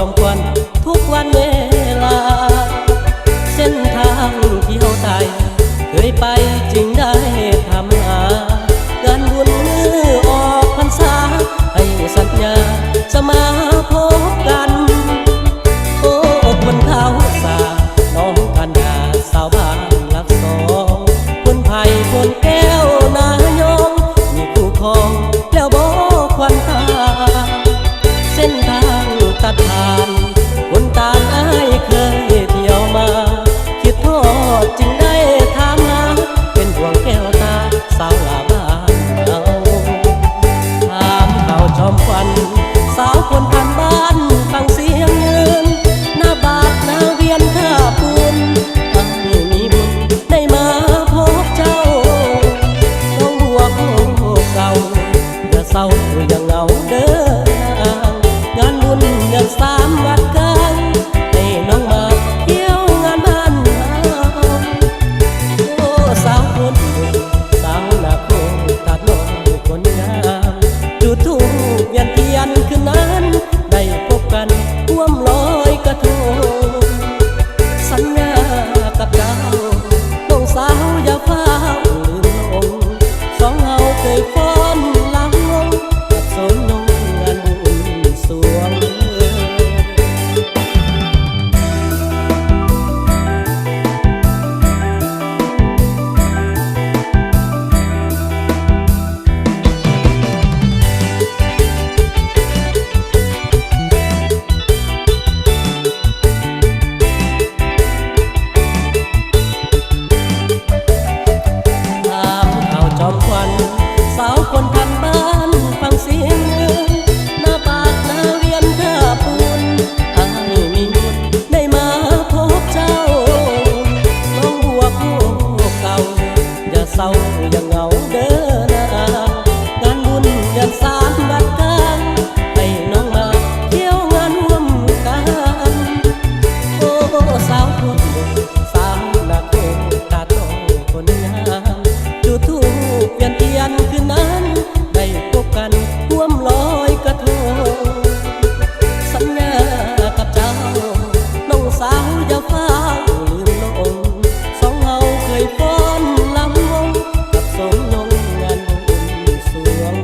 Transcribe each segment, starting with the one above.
มควันทุกวันเวลาเส้นทางที่เฮาตายเคยไปจึงได้ทำหางานบุญมือออกพรรษาให้สัญญาจะมาพบกันโอ้คนเขาสาน้องกันดาสาวบ้านหลักสองคนไผ่คนแก้วนายองมีคู่ครองแล้วบ่ควันตาเส้นทางตัดผ่านคนตาอ้ายเคยเที่ยวมาคิดทอดจึงได้ถามหาเป็นห่วงแก้วตาสาวลาบ้านเราถามข่าวจอมควันสาวคนผ่านบ้านฟังเสียงยืนหน้าบาดหน้าเวียนท่าปูนอ้ายมีบุญได้มาพบเจ้าน้องบัวโคเก่าอย่าเศร้าอย่าเหงาเด้องานบุญเดือนสามวัดกันให้น้องมาเที่ยวงานบ้านเราโอ้สาวคนสาวหน้าโคตัดน้องคนงามจุดธูปเวียนเทียนคืนนั้นได้พบกันร่วมลอยกระทงสัญญากับเจ้าน้องสาวอย่าเฝ้าลืมลงสองเฮาเคยฟ้อนลำวงกับสมนงงานบุญสวงจอมควันสาวคนพันบ้านฟังเสียงเงินหน้าปากหน้าเวียนท่าปูนอ้ายมีบุญได้มาพบเจ้าน้องบัวโคเก่าอย่าเศร้าอย่าเหงาเด้องานบุญเดือนสามวัดกันให้น้องมาเที่ยวงานร่วมกันโอ้สาวคนสาวหน้าโคตาโตคนงามจุดธูปเวียนเทียนคืนนั้นได้พบกันร่วมลอยกระทงสัญญากับเจ้าน้องสาวอย่าเฝ้าลืมลงสองเฮาเคยฟ้อนลำวงกับสมยงงานบุญสวง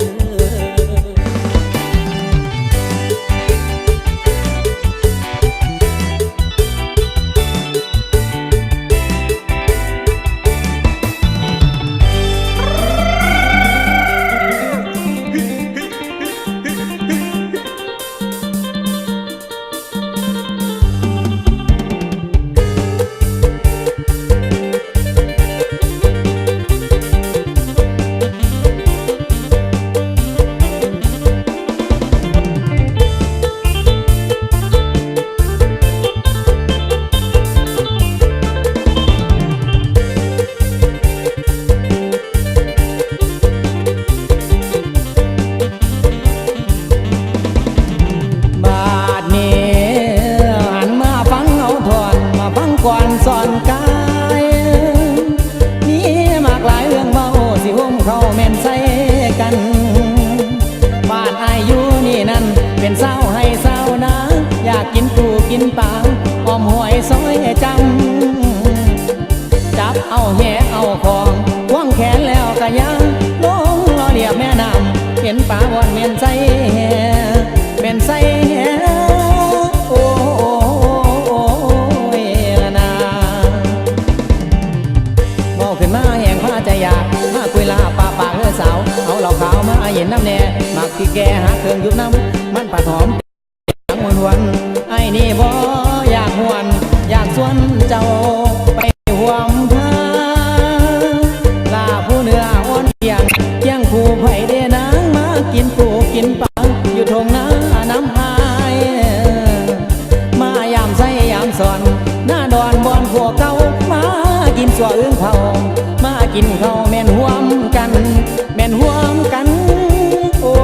ก่อนสอนกายมีมากหลายเรื่องเบาสิห่มเข้าแม่นใส่กันบ้านอายุนี่นั่นเป็นเศร้าให้เศร้านะอยากกินปูกินปลาอ้อมหอยซอยจำจับเอาแหเอาของว่างแขนแล้วก็ยังลงรอเรียบแม่น้ำเห็นปลาบอนเมียนใส่แม่นใส่โอ้ขึ้นมาแห่งพระใจอยากมาคุยลาปากเลือสาวเอาเหล่าขาวมาเย็นน้ำแน่มักที่แกหาเครื่องยุบน้ำมันปัดหอมอย่างมวนวันไอ้นี่บ่อยากหวนอยากสวนเจ้าไปห่วมพาลาผู้เนื้ออ่อนเพียงเที่ยงผู้ไผ่เดนางมากินปูกินปลาอยู่ทงน้ำหายมายามใส่ยามสอนหน้าดอนบอนผัวเก่ามากินสัวอึ้งเขามากินเขาแม่นห่วมกันแม่นห่วมกันโอ้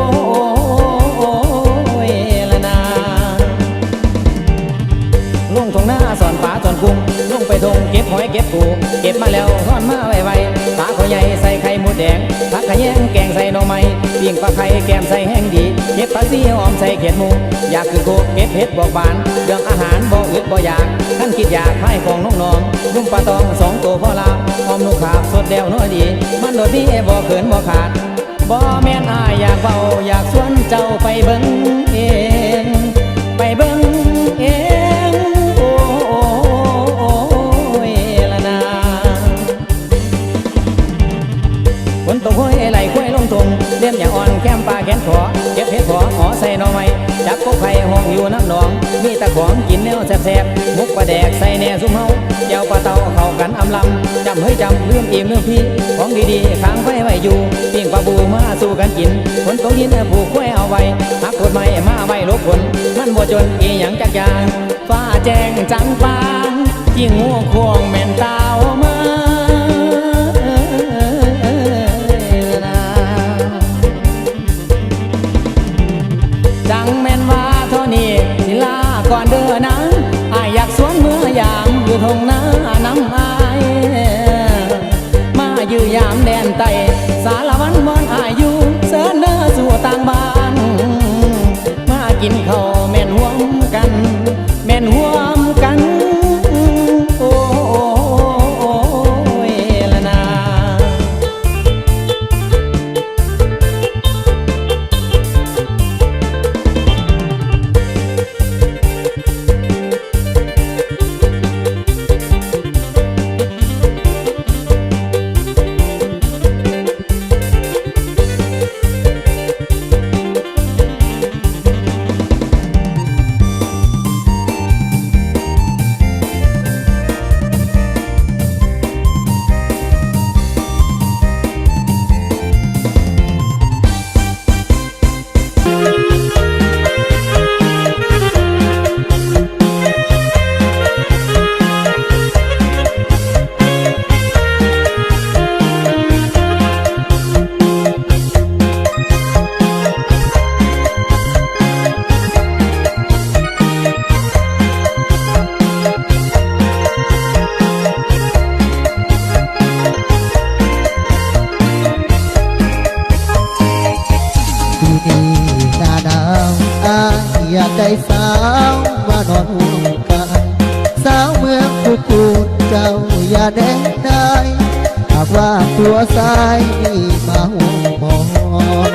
ยละนาลงทงหน้าสอนป่าสอนกุ้งลงไปทงเก็บหอยเก็บปูเก็บมาแล้วทอดมาไวปลาเขาใหญ่ใส่ไข่มดแดงผักขะแยงแกงใส่หน่อไม้ปิ้งปลาไข่แกมใส่แห้งดี เก็บผักชีหอมใส่เขียดหมูอยากคือโคเก็บเห็ดบอกบานเรื่องอาหารบ่อึดบ่อยากท่านคิดอยากให้ของน้องๆนุ่มปลาตองสองตัวพอลาหอมลูกขาบสดเดวน้อยดีมันโดดดีบ่เขินบ่ขาดบ่แม่นอายอยากเบาอยากชวนเจ้าไปเบิ่งเองไปเบิ่งเองโอ้ยละนาฝนตกห้วยไหลห้วยลงทงเลี้ยมอย่างอ่อนแก้มปลาแขนขอเก็บเห็ดขอหอใส่หน่อไม้จับกบไข่ห้องอยู่น้ำหนองมีตะของกินแนวแซ่บๆมุกปลาแดกใส่แหน่ซุ่มเฮาแก้วปลาเต่าเข้ากันอำลำจำเฮ้ยจำเรื่องอิ่มเรื่องพี่ของดีๆค้างไฟไว้อยู่ปิ้งปลาบูมาสู่กันกินฝนตกดินผูกกล้วยเอาไว้หักกดไม้มาไว้ลบฝนมันบ่จนอีหยังจักอย่างฟ้าแจ้งจังปางยิ่งหัวควงแม่นตาวมาจังแม่นว่าเท่านี้สิลาก่อนเด้อนะอายอยากสวนเมื่อยามอยู่ทงนาน้ำอายมายื้อยามแดนไตสารวันบอนอายอยู่เสิร์นเด้อสู่ต่างบ้านมากินข้าวแม่นห่วมกันแม่นห่วมกันโอ้ยละนาอยากได้สาวมานอนห่วงกันสาวเมืองผู้กูดเจ้าอย่าแดงได้หากว่าตัวสายนี่มาห่วงมอง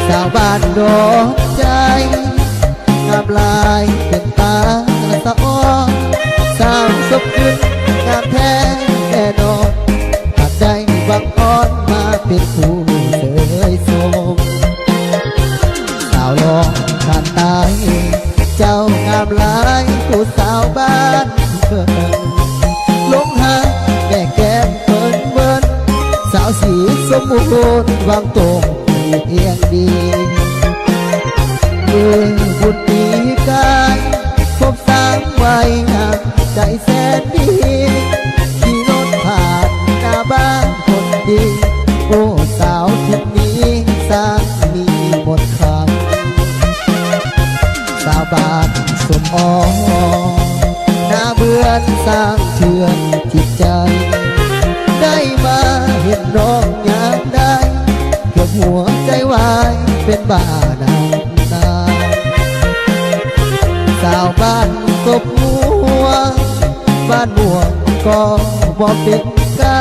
สาวบ้านดอกใจงามลายเป็นตาสะอ้อนสาวสบขึ้นงามแท้แน่นอนหากได้บังอ่อนมาเป็นผู้เสยสมสาวลองขาดตายเจ้างามหลายผู้สาวบ้านเกินลงหาแม่แก้มเปินเบิ้นสาวสีสมบูรณ์วางตรงเอียงดีมือบุญปีกายพบสร้างไว้งามใจแสนดีขี่รถผ่านหน้าบ้านคนดีโอ้สาวทุกนี้สร้างมีหมดคำสาวบ้านสมอ่อนหน้าเบื่อนสร้างเชื่อนจิตใจได้มาเห็นน้องอยากได้เกือบหัวใจวายเป็นบ้านนาสาวบ้านกบหัวบ้านม่วงก็บอกเป็นกา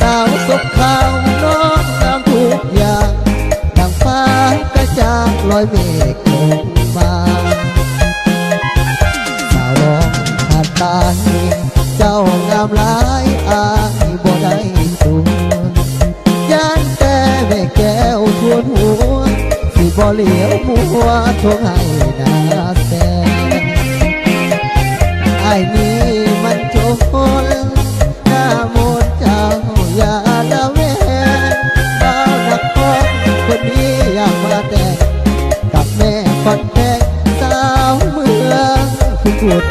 สาวศพขาวน้องงามทุกอย่างดังฟ้ากระจ่างลอยเมฆลงมาสาวร้องขาดตายเจ้างามหลายอายบ่ได้สูญย่านแต่แม่แก้วทวนหัวสิบ่เหลียวมัวทวงให้นาแสนไอ้นี่มันโจรหน้ามนเจ้าอย่าละเว้นบ้าวนักพองคนนี้อยากมาแต่งกับแม่คนแก่สาวเมืองผู้พูด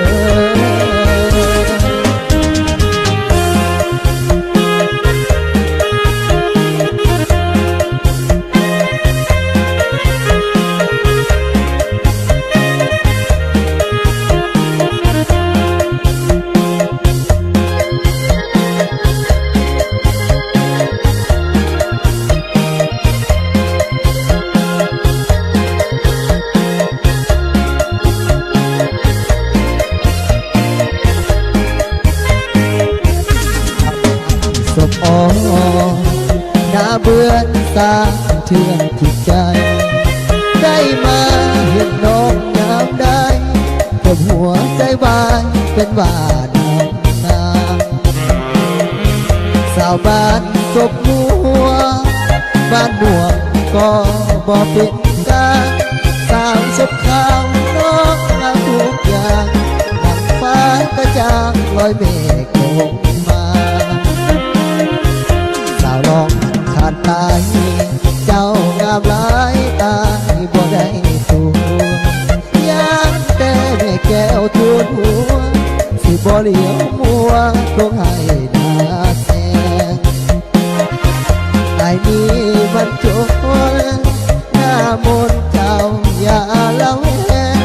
เทือนจิตใจ ได้มาเห็นน้องงามได้เก็บหัวใจวายเป็นวาดนางสาวบ้านศพหัวบ้านหน่วงก็บ่เป็นกลางสาวศพขาวน้องเอาทุกอย่างดังฟ้ากระจ่างลอยเมฆลงมาสาวลองขาดตายเจ้างามหลายตายบ่ได้ตัวอยากแต่แม่แก้วทูลหัวสิบ่เหลียวมัวลงให้หน้าแสงไอ้นี่มันโจรหน้ามนต์เจ้าอย่าละแวง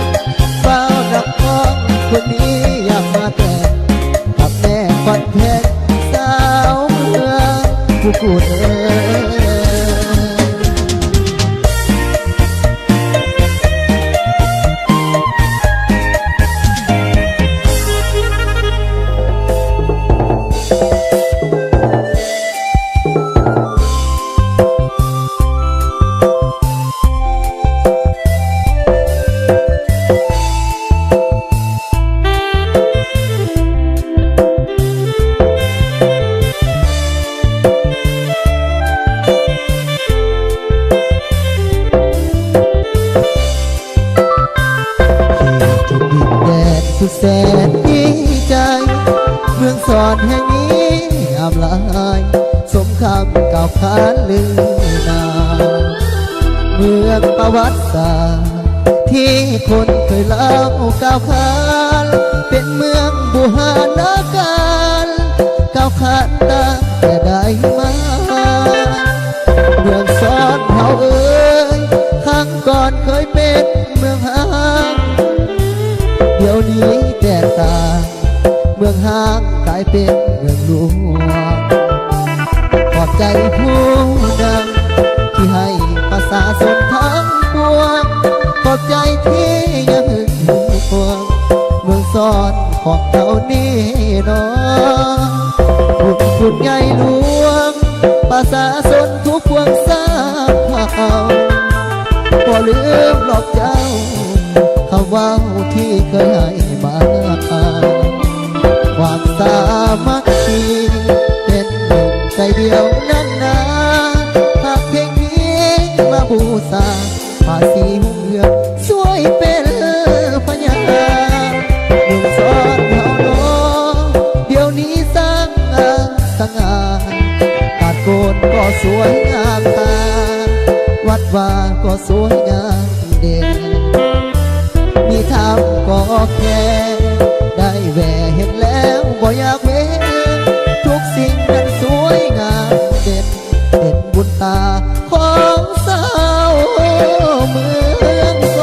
เฝ้านักร้องคนนี้อยากมาแต่งกับแม่ควันแพงสาวเมืองผู้กูเธอสุดแสนดีใจเมืองสอนแห่งนี้งามหลายสมคำกล่าวขานลือนาเมืองประวัติศาสตร์ที่คนเคยเล่ากล่าวขานเป็นเมืองบูหานาการกล่าวขานตั้งแต่ได้มาเมืองสอนเฮาเอ้ยครั้งก่อนเคยเป็นเมืองหางเดี๋ยวนี้แตกต่างเมืองห้างกลายเป็นเมืองหลวงขอบใจผู้นำที่ให้ประชาชนทั้งปวงขอบใจที่ยังหึงหวงเมืองสอนของเรานี่น้องบุญใหญ่หลวงประชาชนทุกพวงทราบข่าวบ่ลืมหลอกเจ้าคำว่าที่เคยให้มาความสามัคคีเป็นหนึ่งใจเดียวนั้นนะหากเพลงนี้มาบูชาภาษีหุ่งเหืองช่วยเป็นพยานหนุ่มสอนเฮาน้องเดี๋ยวนี้สร้างสง่าตาดโกนก็สวยงามตาวัดวาก็สวยงามเด่นมีทำก็แค่ได้แหวเห็นแล้วบ่อยากเว้นทุกสิ่งนั้นสวยงามเด่นเป็นบุญตาของสาวเมืองส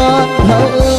อนเฮาเอ้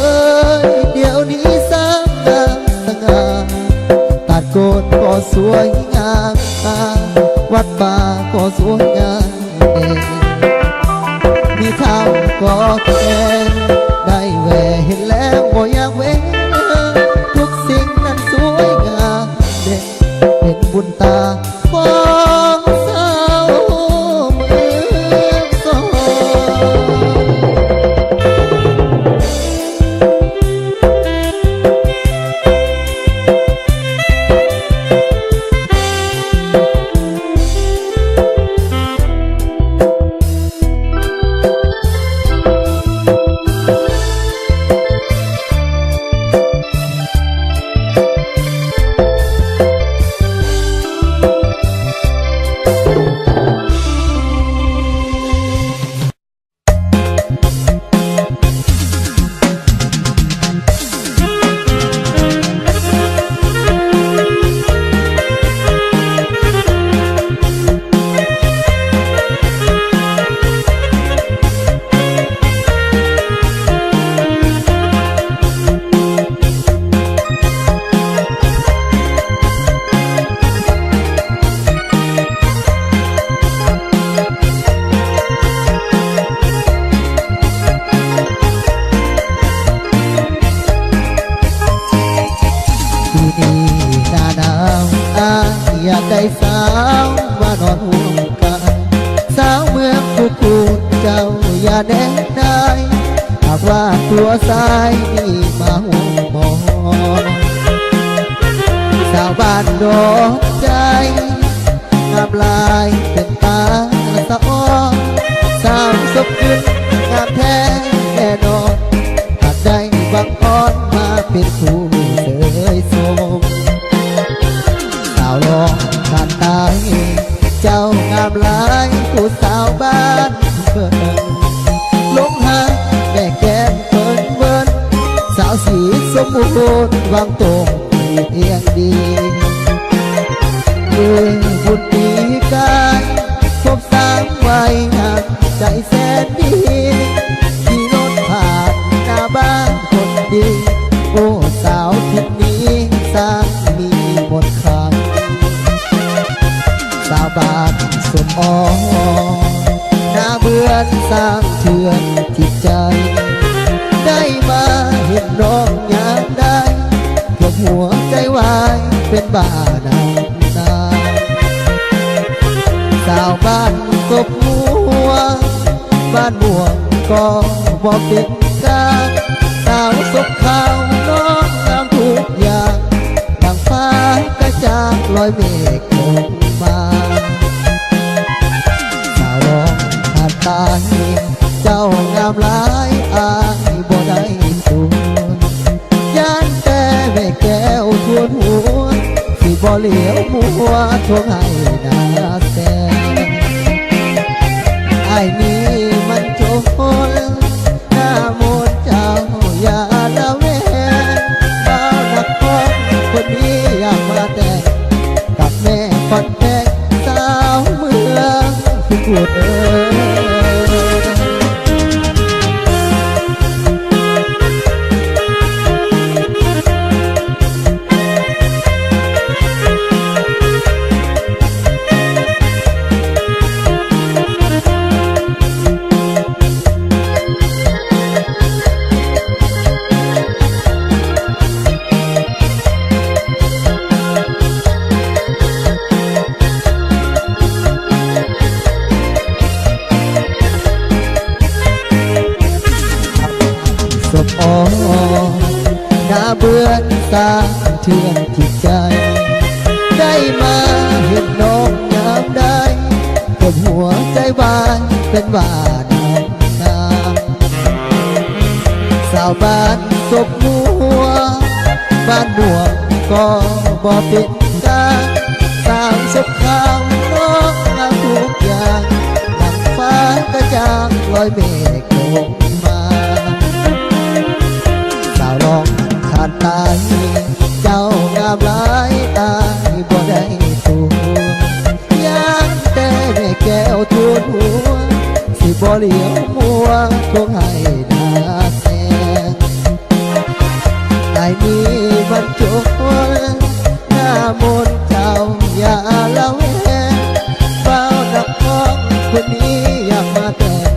ตัวซ้ายนี่มาหัวหมองสาวบ้านดอกใจงามลายเป็นตาสะอ้อนสาวสบขึ้นงามแท้แน่นอนหากได้บังอ่อนมาเป็นคู่เสยสมสาวลองขาดตายเจ้างามหลายผู้สาวบ้านเพิ่นลงหาแม่แก้มเปิ้นเบิ้นสาวสีสมบูรณ์วางตรงเอียงดีเมื่อบุญปีกายครบ3 วัยหักใจแสนดีขี่รถผ่านหน้าบ้านคนดีโอ้สาวทิศนี้สร้างมีหมดขังสาวบ้านสุดอ่อนหน้าเบื่อสร้างเถื่อนจิตใจได้มาเห็นน้องอยากได้เกือบหัวใจวายเป็นบ้านาสาวบ้านกบหัวบ้านม่วงก็บอกเป็นกาสาวศพขาวน้องงามทุกอย่างดังฟ้ากระจ่างลอยเมฆลงมาสาวร้องขาดตายเจ้างามหลายอายบ่ได้ตัวย่านแต่แม่แก้วทวนหัวสิบ่เหลียวมัวทวงให้นาแสนไอ้นี่มันโจรหน้ามนต์เจ้าอย่าละเว้นบ้าวนักพ้องคนนี้อยากมาแต่งกับแม่ฟันแตกสาวเมืองพิกุลศพอ่อนหน้าเบื่อสร้างเทือนจิตใจได้มาเห็นน้องงามได้เก็บหัวใจวายเป็นว่าน้ำน้ำสาวบ้านศพหัวบ้านม่วงก็บ่เป็นกาสาวศพขาวน้องงามทุกอย่างดังฟ้ากระจ่างลอยเมฆลงมาสาวลองขาดตายเจ้างามหลายอายบ่ได้ตัวย่างแต่แม่แก้วทวนหัวสิบ่เหลียวมัวทวงให้นาแสนไอ้นี่มันโจรหน้ามนต์เจ้าอย่าละเว้นบ้าวนักพ้องคนนี้อยากมาแต่ง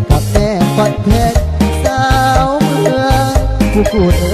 กับแม่ฟันแทงสาวเมืองผู้กูเอ๋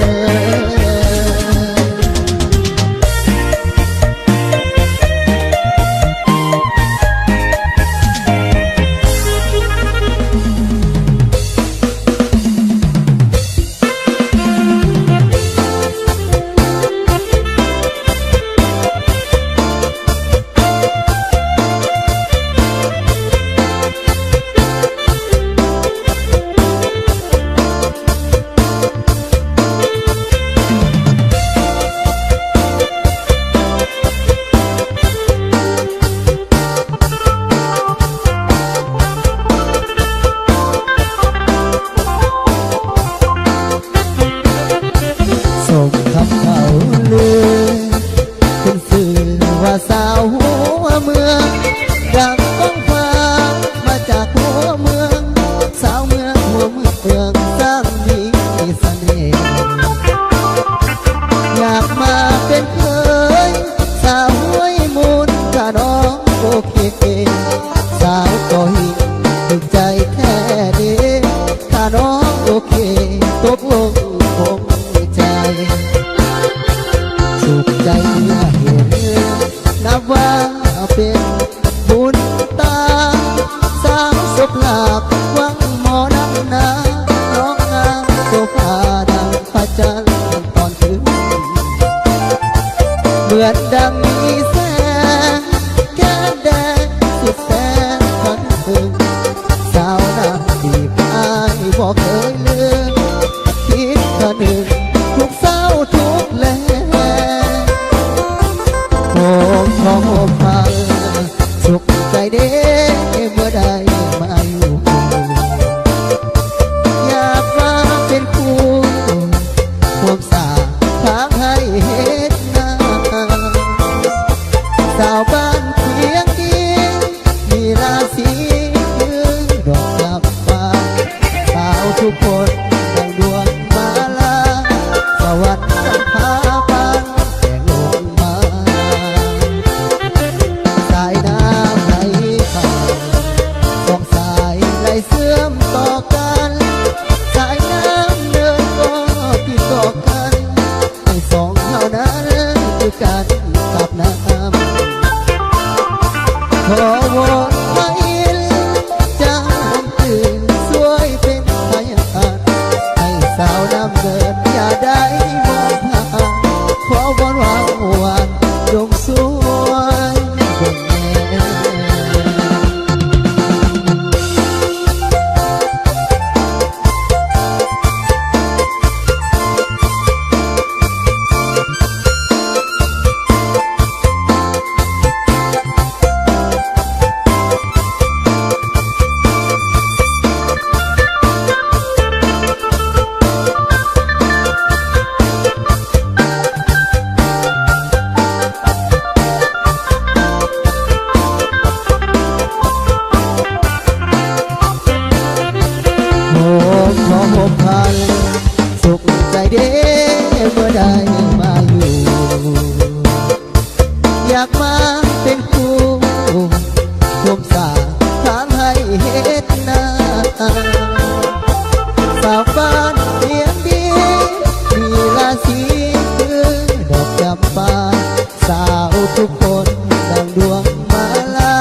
ลืมคิดเธอหนึ่งทุกเศร้าทุกแลโอ้พอพังสุขใจเด้เมื่อใดมาอยู่อยากมาเป็นคู่ควบสาทางให้เห็นหน้าสาวบ้านเพียงดีมีราศียืนดอกจับฟ้าสาวทุกคนดังดวงมาลาสวรรค์จะพาปันแต่ลงมาสายน้ำไหลผ่านสองสายไหลเสื่อมต่อกันสายน้ำเดินก็ติดต่อกันให้สองเท่านั้นคือกันกับน้ำขอวอนพระอินทร์เจ้าตื่นสวยเป็นพยานให้สาวน้ำเดินอย่าได้มองผ่านขอวอนวางวานจงสวยเป็นแม่พันสุขใจเด้เมื่อใดมาอยู่อยากมาเป็นคู่ควบสาทางให้เห็นหน้าสาวบ้านเพียงดีมีราศีคือดอกจำปาสาวทุกคนดังดวงมาลา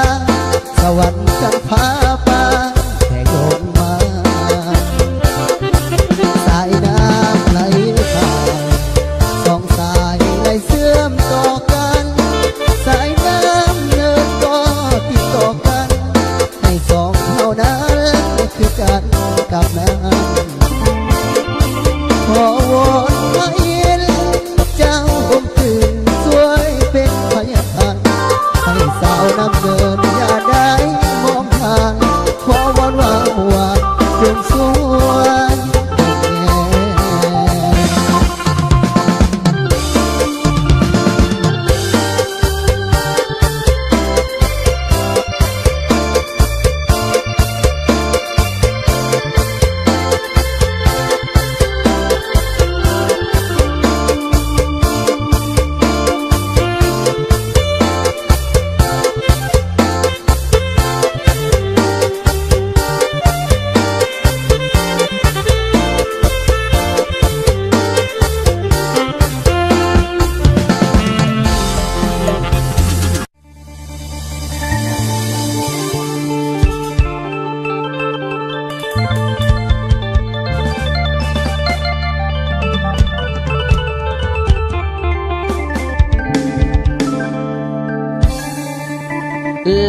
สวรรค์จะพาไปแต่ลงมาสายน้ำไหลผ่านสองสายไหลเสื่อมต่อกันสายน้ำเนินก็ติดต่อกันให้สองเท่านั้นคือกันกับน้ำขอวอนพระอินทร์เจ้าองค์ตื่นสวยเป็นพยานให้สาวน้ำเดินอย่าได้มองผ่านขอวอนวางวานจงสวย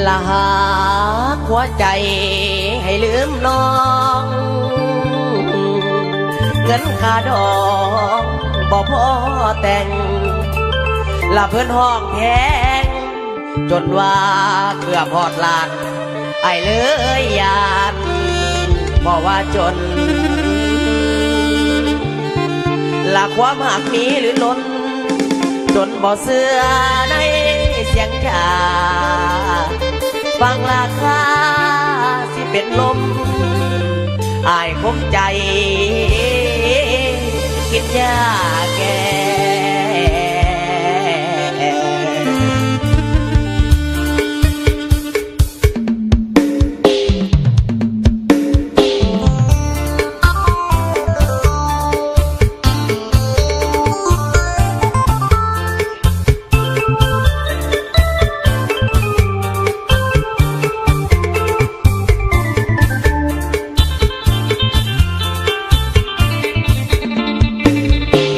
ละหาหัวใจให้ลืมน้อง เงินค่าดอกบ่พอแต่งละเพื่อนห้องแพงจนว่าเกือบหอดลานไอ้เลยยานบอกว่าจนละความหักมีหรือล้นจนบ่เสื้อในเสียงจาฟังราคาสิเป็นลมอายคมใจกินยาแก่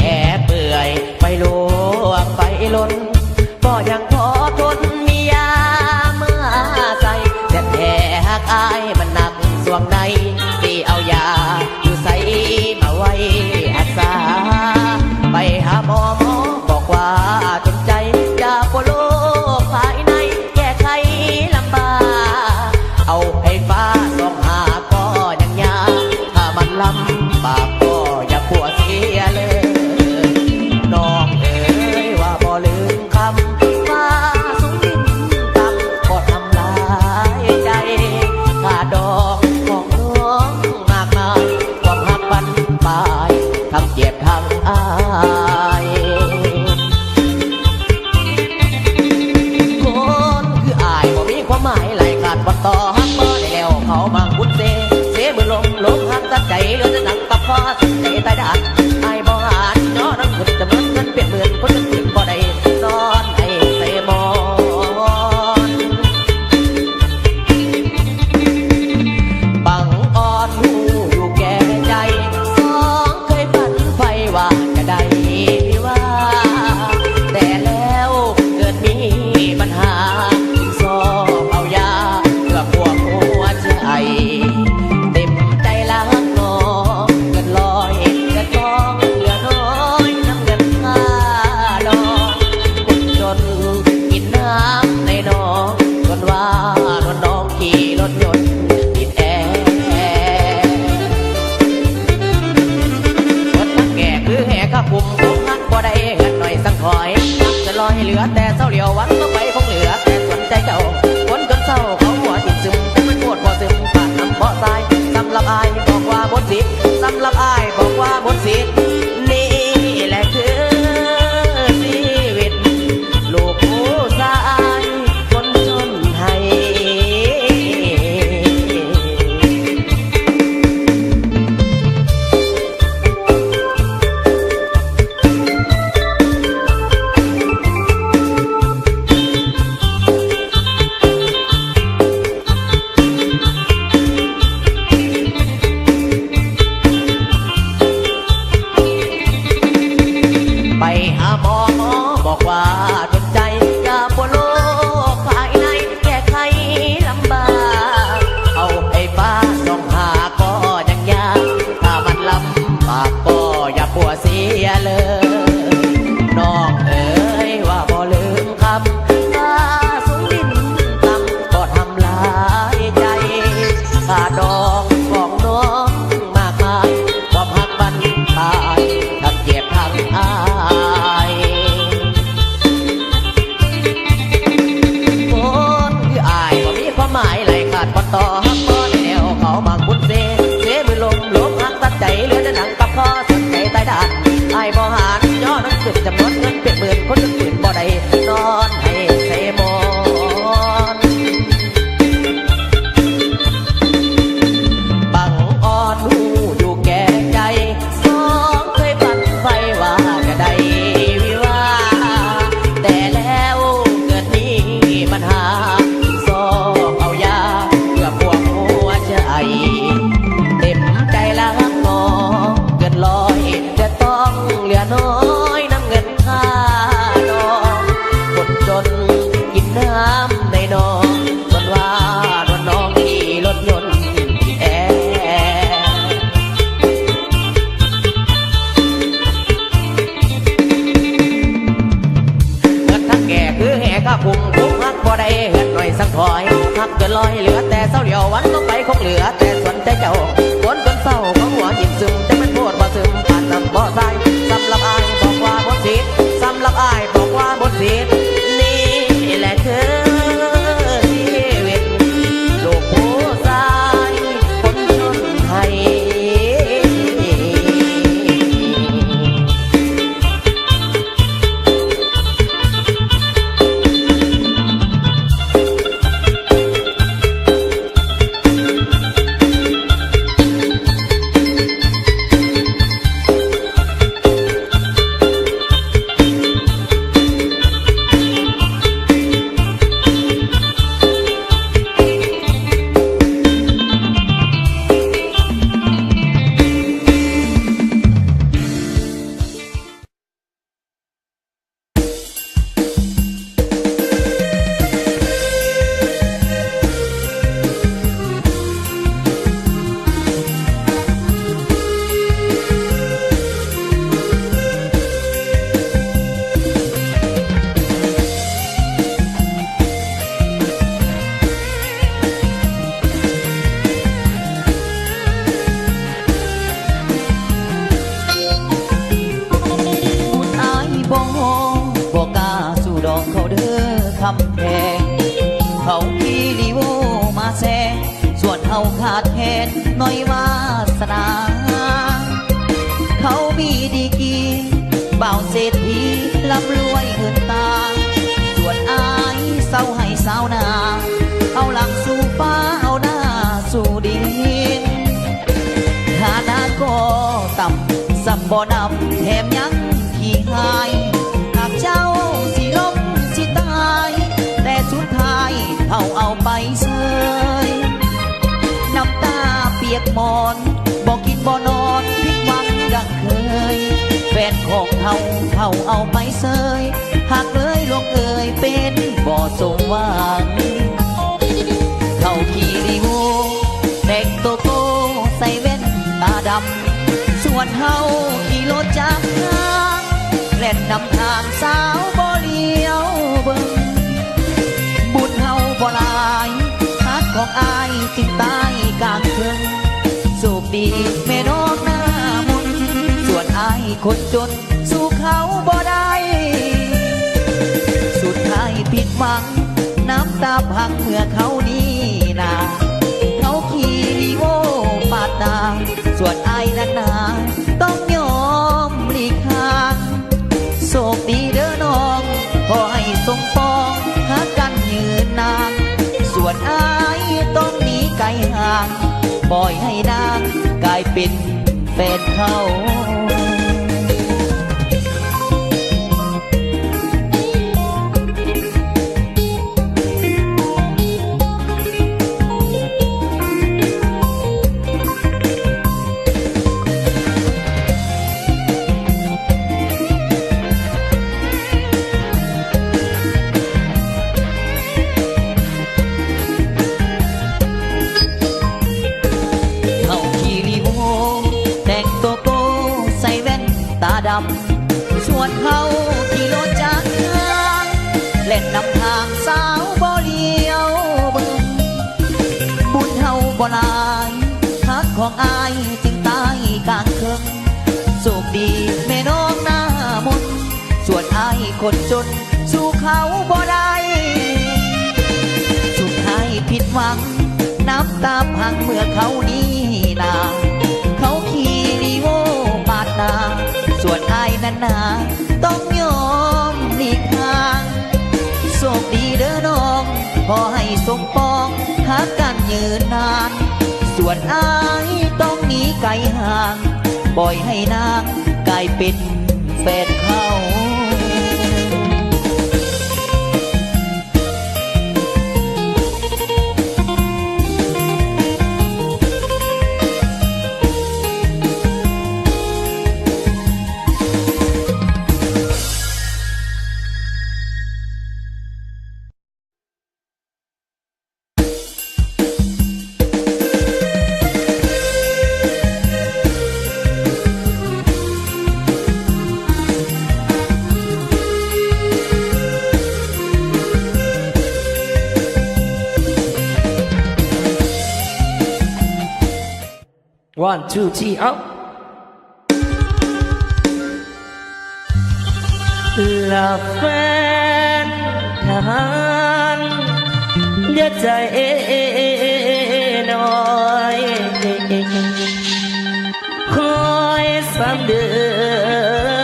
แ ทั้งเจ็บทั้งอายคนคืออายบ่มีความหมายไหลขาดบ่ต่อหักบ่ได้แล้วเขาบางบุญเสมือลมหักตัดใจเหลือแต่หนังกับฟ้าใจตายด่านอายบ่หานย้อนน้ำขึ้นจะมันเงินเปลี่ยนหมื่นคนจะขึ้นบ่ได้นอนให้ใส่หมอนบังอ่อนหูอยู่แก่ใจสองเคยฝันไฟว่าจะได้ว่าแต่แล้วเกิดมีปัญหาสอบเอายาเพื่อพวกหัวใจเต็มใจรักน้องเงินลอยเงินทองเหลือน้อยน้ำเงินค่าดอกคนจนกินน้ำในหนองคนว่านวลน้องขี่รถยนต์ติดแอร์คนทั้งแก่คือแห่ข้าปุ่มคงหักบ่ได้เงินหน่อยสังคอยนับจะลอยเหลือแต่เศร้าเหลียววันก็ไปคงเหลือแต่สนใจเจ้าคนจนเศร้าเขาหัวติดซึมแต่มันปวดพอซึมผ่านน้ำเพาะทรายสำหรับอายบอกว่าบนสิทธิ์สำหรับอายบอกว่าบนสิทธิ์นี่แหละคือชีวิตลูกผู้ชายคนจนไทยไปหาหมอบอกว่าจนใจยาปวดโรคภายในแก้ไขลำบากเอาไอ้ฟ้าส่องหาก็ยังยากถ้ามันลำบากก็อย่าปวดเสียเลยน้องเอ๋ยว่าบ่ลืมคำฟ้าสูงดินต่ำก็ทำลายใจขาดองของน้องมากมายความหักบันตายทั้งเจ็บทั้งอายคนคืออายบ่มีความหมายไหลขาดบ่ต่อหักบ่ได้แล้วเขาบางบุญเสมือลมหักตัดใจเหลือแต่หนังกับคอสนใจตายด่านอายบ่หานย้อนน้ำขึ้นจำนวนเงินเป็นหมื่นคนจะขึ้นบ่ได้นอนให้ใส่หมอนบังอ่อนหูอยู่แก่ใจสองเคยฝันไฟว่าจะได้วิวาแต่แล้วเกิดมีปัญหาสอบเอายาเพื่อพวกหัวใจเต็มใจรักน้องเกินลอยจะต้องเหลือน้อยน้ำเงินค่าดอกคนจนกินน้ำในนองคนว่านวลน้องขี่รถยนต์ติดแอร์เงินทั้งแก่คือแห่ข้าพุ่งพุ่งหักบ่ได้เงินหน่อยสังถอยหักเกินลอยเหลือแต่เศร้าเหลียววันก็ไปคงเหลือแต่สนใจเจ้าคนจนเศร้าของหัวหินซึมแต่มันโทษบ่ซึมผ่านน้ำบ่อทรายสำหรับอายบอกว่าบนสิทธิ์สำหรับอายบอกว่าบนสิทธิ์นี่แหละคือชีวิตลูกผู้ชายคนจนไทย มีดีกีเบาเศรษฐีร่ำรวยเงินตาส่วนอายเศร้าให้สาวนาเอาหลังสู่ฟ้าเอาหน้าสู่ดินฐานะก็ต่ำสัมบ่นำแถมยังขี้หายหากเจ้าสิล้มสิตายแต่สุดท้ายเอาไปเสยน้ำตาเปียกหมอนบอกกินบ่นอนผิดหวังดังเคยแฟนของเขาเอาไปเสยหากเลยลงเอ่ยเป็นบ่สมหวังเขาขี่รีโวแต่งตัวโกใส่แว่นตาดำส่วนเฮาขี่รถจักรยานเล่นนำทางสาวบ่เลี้ยวเบิ่งบุญเฮาบ่หลายฮักของอายจึงตายกลางเคืองสูบดีแม่น้องหน้ามนส่วนอายคนจนสู้เขาบ่ได้สุดท้ายผิดหวังน้ำตาพังเมื่อเขานี่นาเขาขี่ลีโวปาดตาส่วนอายนั้นนาต้องยอมหลีกทางโชคดีเด้อน้องขอให้สมปองหากันยืนนานส่วนอายต้องหนีไกลห่างปล่อยให้นางกลายเป็นแฟนเขาส่วนเขาขี่รถจักรยานเล่นนำทางสาวบ่เลี้ยวเบิ่งบุญเฮาบ่หลายฮักของอายจึงตายกลางเคืองโชคดีแม่น้องหน้ามนส่วนอายคนจนสู้เขาบ่ได้สุดท้ายผิดหวังน้ำตาพังเมื่อเขานี้นาเขาขี่ลีโวปาดหน้าส่วนอายนั้นนาต้องยอมหลีกทางโชคดีเด้อน้องขอให้สมปองหากันยืนนานส่วนอายต้องหนีไกลห่างปล่อยให้นางกลายเป็นแฟนเขา 1 2 3 up ลาแฟนทหารอย่าใจน้อยคอย3 เดื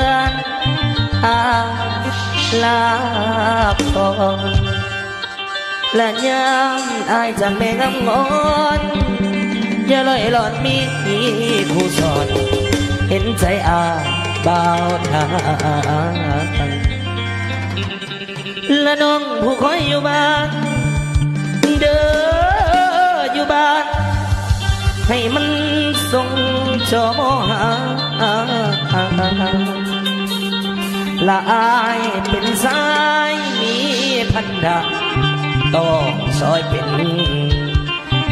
อนลาก่อนและย้ำอายจะไม่งำงอนอย่าลอยหลอนมีผู้สอนเห็นใจอาบ่าวทางและน้องผู้คอยอยู่บ้านเด้ออยู่บ้านให้มันส่งจอมหาละอายเป็นสายมีพันธะต้องซอยเป็น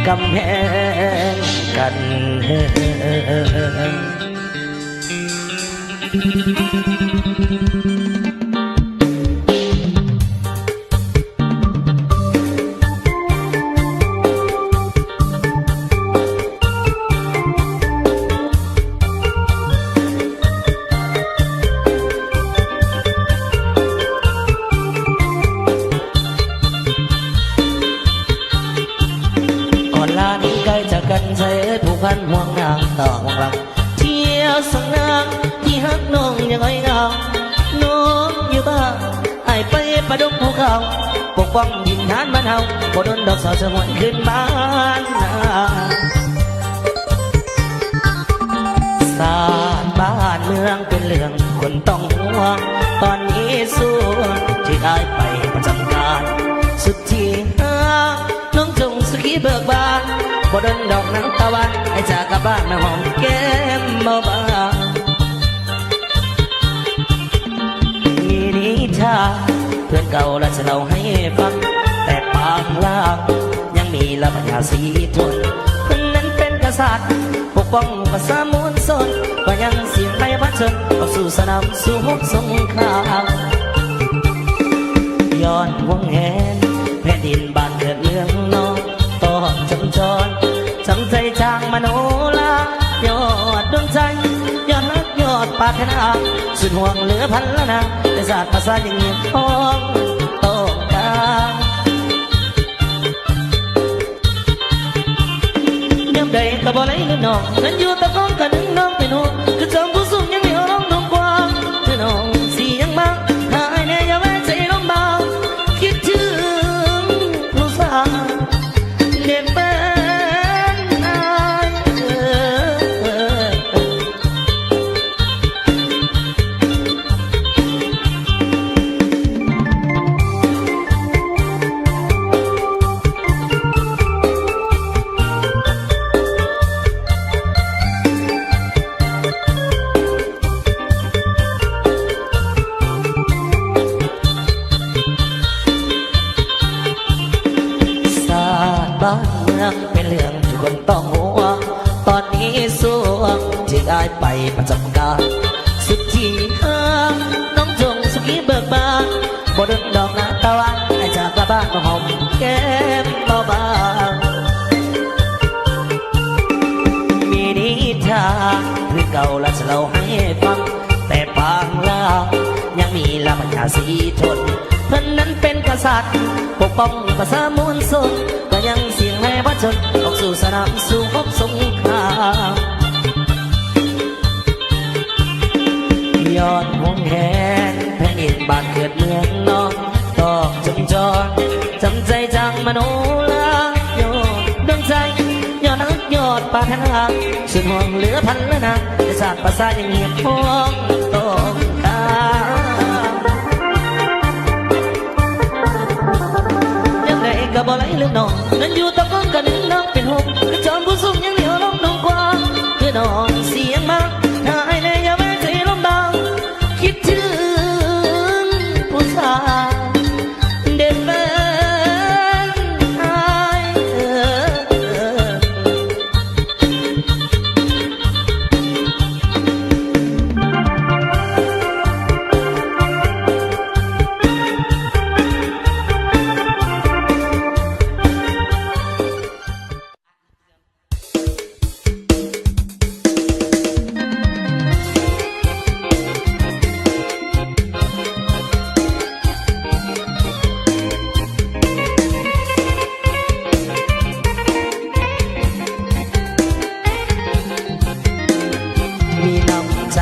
กำแพงกันกันใส่ผู้พันห่วงนางต่อห่วงหลังเที่ยวสงนางที่ ฮักน้องยังไงเงาน้องอยู่บ้านไอ้ไปประดงภูเขาปกป้องดินฐานบ้านเฮาบ่โดนดอกสาวสมวนขึ้นบ้านนาสารบ้านเมืองเป็นเรื่องคนต้องห่วงตอนนี้สู้ที่ได้ไปประจำการสุดที่ฮักน้องจงสุขีเบิกบานบ่โดนดอกน้ำตะวันไอ้จากกลับบ้านมาหอมแก้มเบาบางมีนิทานเพื่อนเก่าและจะเล่าให้ฟังแต่ปากล่างยังมีละปัญญาสีทนเพื่อนนั้นเป็นกษัตริย์ปกป้องภาษามวลชนก็ยังเสียงในพระชนออกสู่สนามสู้รบสงครามย้อนวงแหนแผ่นดินบ้านเกิดเมืองนองต่อจำจรจำใจจางมโนลายอดดวงใจยอดรักยอดปรารถนาสุดห่วงเหลือพันละนาแต่ศาสตร์ภาษาอย่างเงียบท้องต้องการยามใดก็บ่ไหลเงินน้องเงินอยู่ตะกอนกันนึงน้องเป็นห่วงคือจอมผู้สูงยังเหนียวร้องน้องกว้างคือน้องสียังมาหายแน่อย่าแม่ใจร้องเบาคิดถึงผู้สาวเด็กเป็นอายบ้านเมืองเป็นเรื่องที่คนต้องห่วงตอนนี้ส่วงที่ได้ไปประจำการสุดที่ห้างน้องจงสุขีเบิกบานบ่ดึงดอกนาตะวันไอ้จากกลับบ้านมาหอมแก้มเบาบางมีนิทานเรื่องเก่าและจะเล่าให้ฟังแต่ปางลายังมีละปัญญาสีทนเพิ่นนั้นเป็นกษัตริย์ปกป้องภาษามวลชนก็ยังเสียงให้พระชนออกสู่สนามสู้รบสงครามยอดวงแหนแผ่นดินบ้านเกิดเมืองนองตอกจงจรจำใจจังมโนลายอดดวงใจยอดนักยอดปรารถนาสุดห่วงเหลือพันละนาแต่ศาสตร์ภาษายังเงียบท้องต้องการก็บ่ไหลลืมน้องนั่นอยู่ตะก้อนกันนึงน้องเป็นห่วงกระจอมผู้สูงยังเหนียวร้องน้องกว้างคือน้องเสียงมาถ้าไอ้แน่อย่าแม่ใจร้องดังคิดถึงผู้ชายเด็ดเป็นอ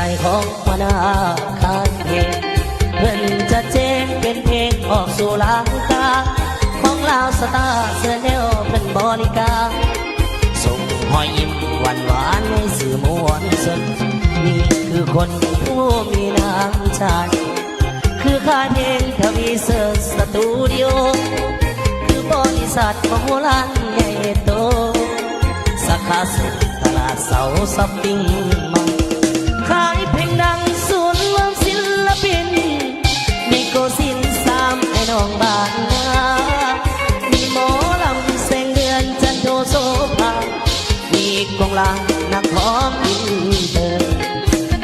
ายของมานาคานเพลงเพื่อนจะเจ๊งเป็นเพลงออกสู่ลางตาของลาวสตาร์เสื้อแนวเป็นบริการส่งหอยยิ้มหวานหวานให้สื่อมวลชนนี่คือคนผู้มีน้ำใจคือค่ายเพลงทวีเซอร์สตูดิโอคือบริษัทของโบราณใหญ่โตสาขาสุดตลาดเสาซับปิ้งมันขายเพลงดังศูนย์รวมศิลปินมีโกสินสามไอ้น้องบ้านนามีหมอลำแสงเดือนจันโทโสภามีกองลางนักร้องอินเตอร์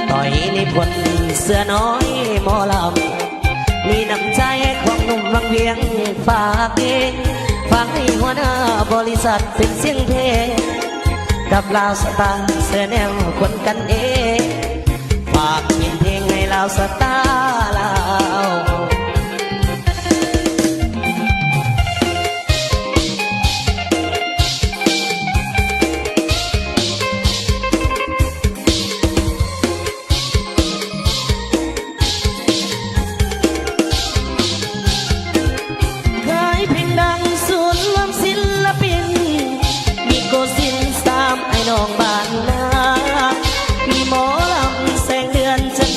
ต่อยนิพนธ์เสื้อน้อยหมอลำมีน้ำใจของหนุ่มวังเวียงฝากเองฝากให้หัวหน้าบริษัทเป็นเสียงเพลงกับลาวสตาร์เสื้อแนวคนกันเองฝากเขียนเพลงให้ลาวสตาร์ลาว เ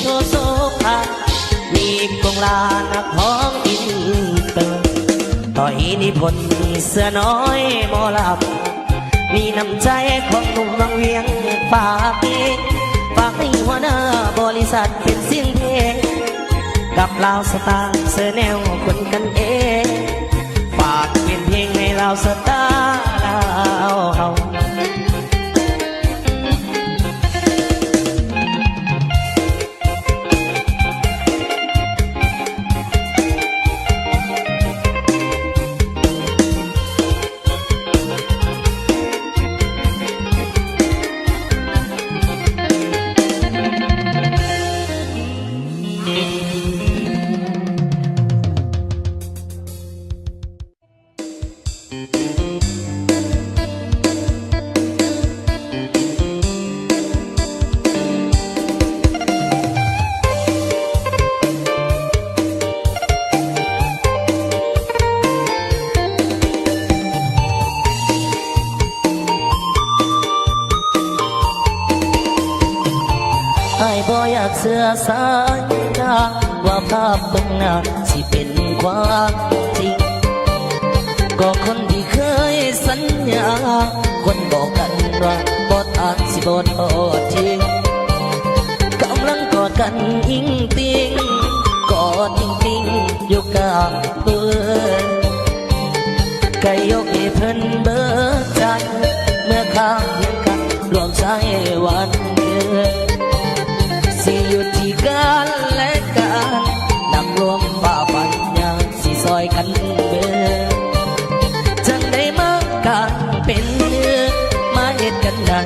โอโซภามีกงลานักห้องอินเตอร์ต่ออินิพนธ์เสื้อน้อยหมอลำมีน้ำใจของหนุ่มวังเวียงฝากเองฝากให้หัวหน้าบริษัทเป็นเสียงเพลงกับลาวสตาร์เสื้อแนวคนกันเองฝากเป็นเพลงให้ลาวสตาร์ลาวเฮาไอ้บ่อยากเสื้อสายตาว่าภาพตรงหน้าสิเป็นความจริงก็คนที่เคยสัญญาคนบอกกันว่าบ่ทางสิบ่ทอดทิ้งกำลังกอดกันอิงติงกอดอิงติงอยู่กับเพื่อนไก่ยกให้เพิ่นเบิดใจเมื่อข้างเห็นกันรวมใจวันเดือนสิอยู่ที่กันและกันนักรวมฝ่าฟันยังสิซอยกันเบิดจังได้มากันเป็นเนื้อมาเฮ็ดกันได้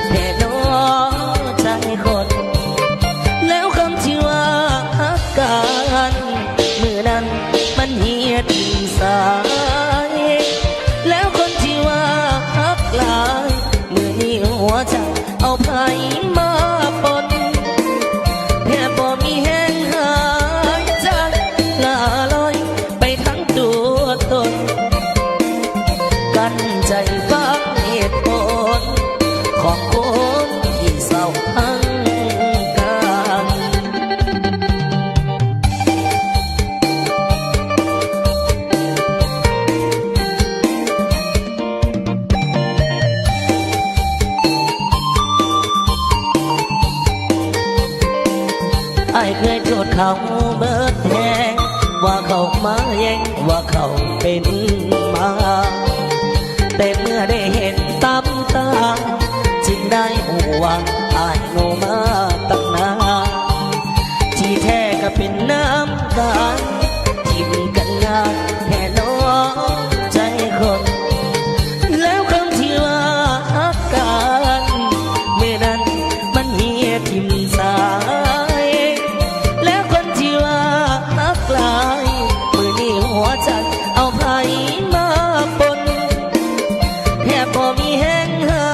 แค่น้องใจคนแล้วคำที่ว่าฮักกันมือนั้นมันเฮียที่สายแล้วคนที่ว่าฮักหลายมือนี้หัวใจเอาไผมาปนแค่บ่มีแห้งหายใจลาลอยไปทั้งตัวตนกันใจฟังเหตุผลของคนที่เศร้าหังกันไอ้เคยโทษเขาเบิดแหงว่าเขามาแย่งว่าเขาเป็นมาแต่เมื่อได้เห็นตามตาจึงได้หูว่าอายโง่มาตั้งนานที่แท้ก็เป็นน้ำตาทิ่มกันงานแค่น้องใจคนแล้วคำที่ว่าฮักกันเมื่อนั้นมันเฮียทิ่มสายแล้วคนที่ว่าฮักหลายมือนี้หัวใจเอาไผมาปนแค่พอมีแห้งหา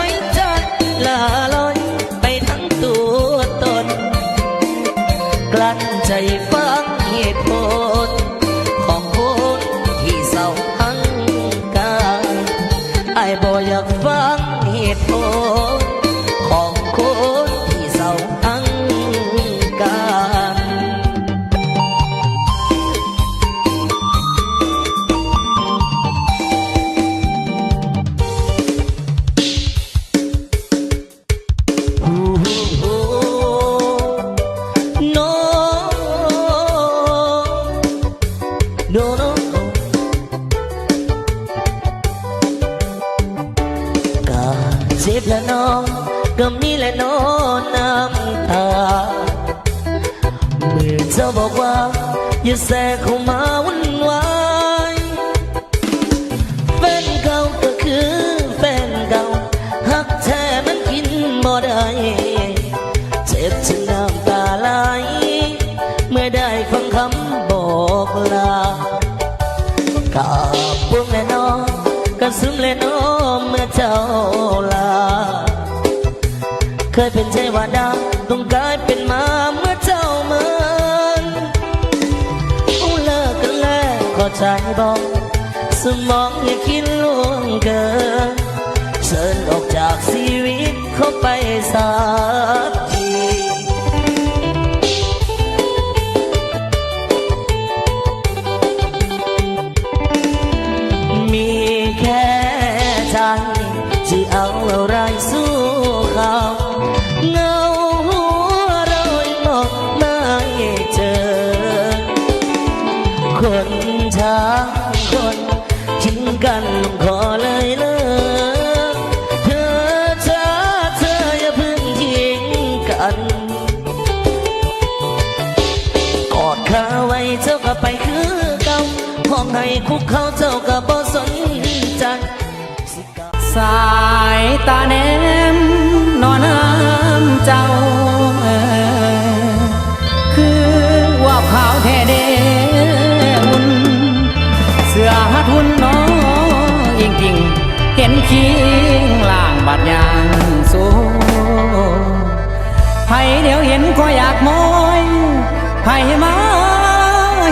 ยใจลาลอยไปทั้งตัวตนกลั้นใจฟังเหตุผลของคนที่เศร้าหังกันไอ้บ่อยากฟังเหตุผลของคนที่เศร้าหังกัน บและน้องก็มีและน้องน้ำตาเมื่อเจ้าบอกว่าอย่าแทรกเข้ามาวุ่นวายแฟนเก่าก็คือแฟนเก่าหักแท้มันกินบ่ได้เจ็บจนน้ำตาไหลเมื่อได้ฟังคำบอกลากาบวงและน้องกระซึมและน้องเมื่อเจ้าลาเคยเป็นเทวดาต้องกลายเป็นมาเมื่อเจ้าเหมือนเลิกกันแล้วขอใจบอกสมองอย่าคิดล่วงเกินเชิญออกจากชีวิตเข้าไปสักที างคนทิ้งกันขอเลยเลิกเธออย่าเพิ่งทิ้งกันกอดข้าไว้เจ้าก็ไปคือเก่าห้องให้คุกเขาเจ้าก็บ่สนใจ สายตาแนมนอนน้ำเจ้าคือว่าขาวแท้เดหุ่นเสื้อหัดหุ่นน้อยิงจริงเห็นคิงล่างบาดยางสูงไผเดี๋ยวเห็นก็อยากมอยไผมา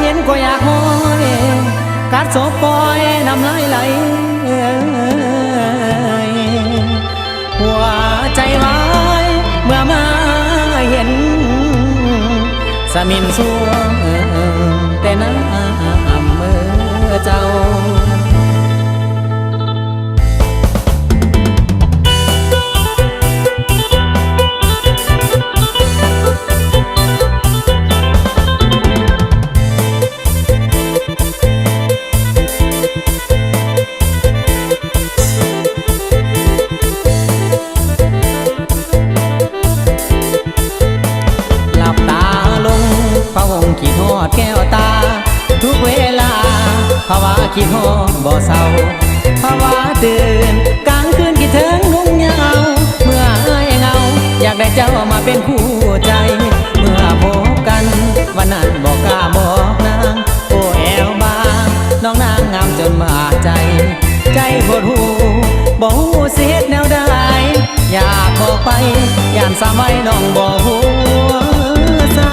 เห็นก็อยากมอยกัดโซปอยน้ำลายไหลหัวใจไว้เมื่อมาเห็นสมินสวงแต่น้ำมือเจ้าคิดฮอดแก้วตาทุกเวลาภาวะคิดฮอดบ่เศร้าภาวะตื่นกลางคืนคิดถึงนุ่งยาวเมื่ออ้ายเหงาอยากได้เจ้ามาเป็นคู่ใจเมื่อพบกันวันนั้นบอกกล้าบอกนางโอ้แอวบางน้องนางงามจนมาใจใจปวดหูบ่ฮู้สิเฮ็ดแนวใดอยากบอกไปย่านสามัยน้องบ่ฮู้ซา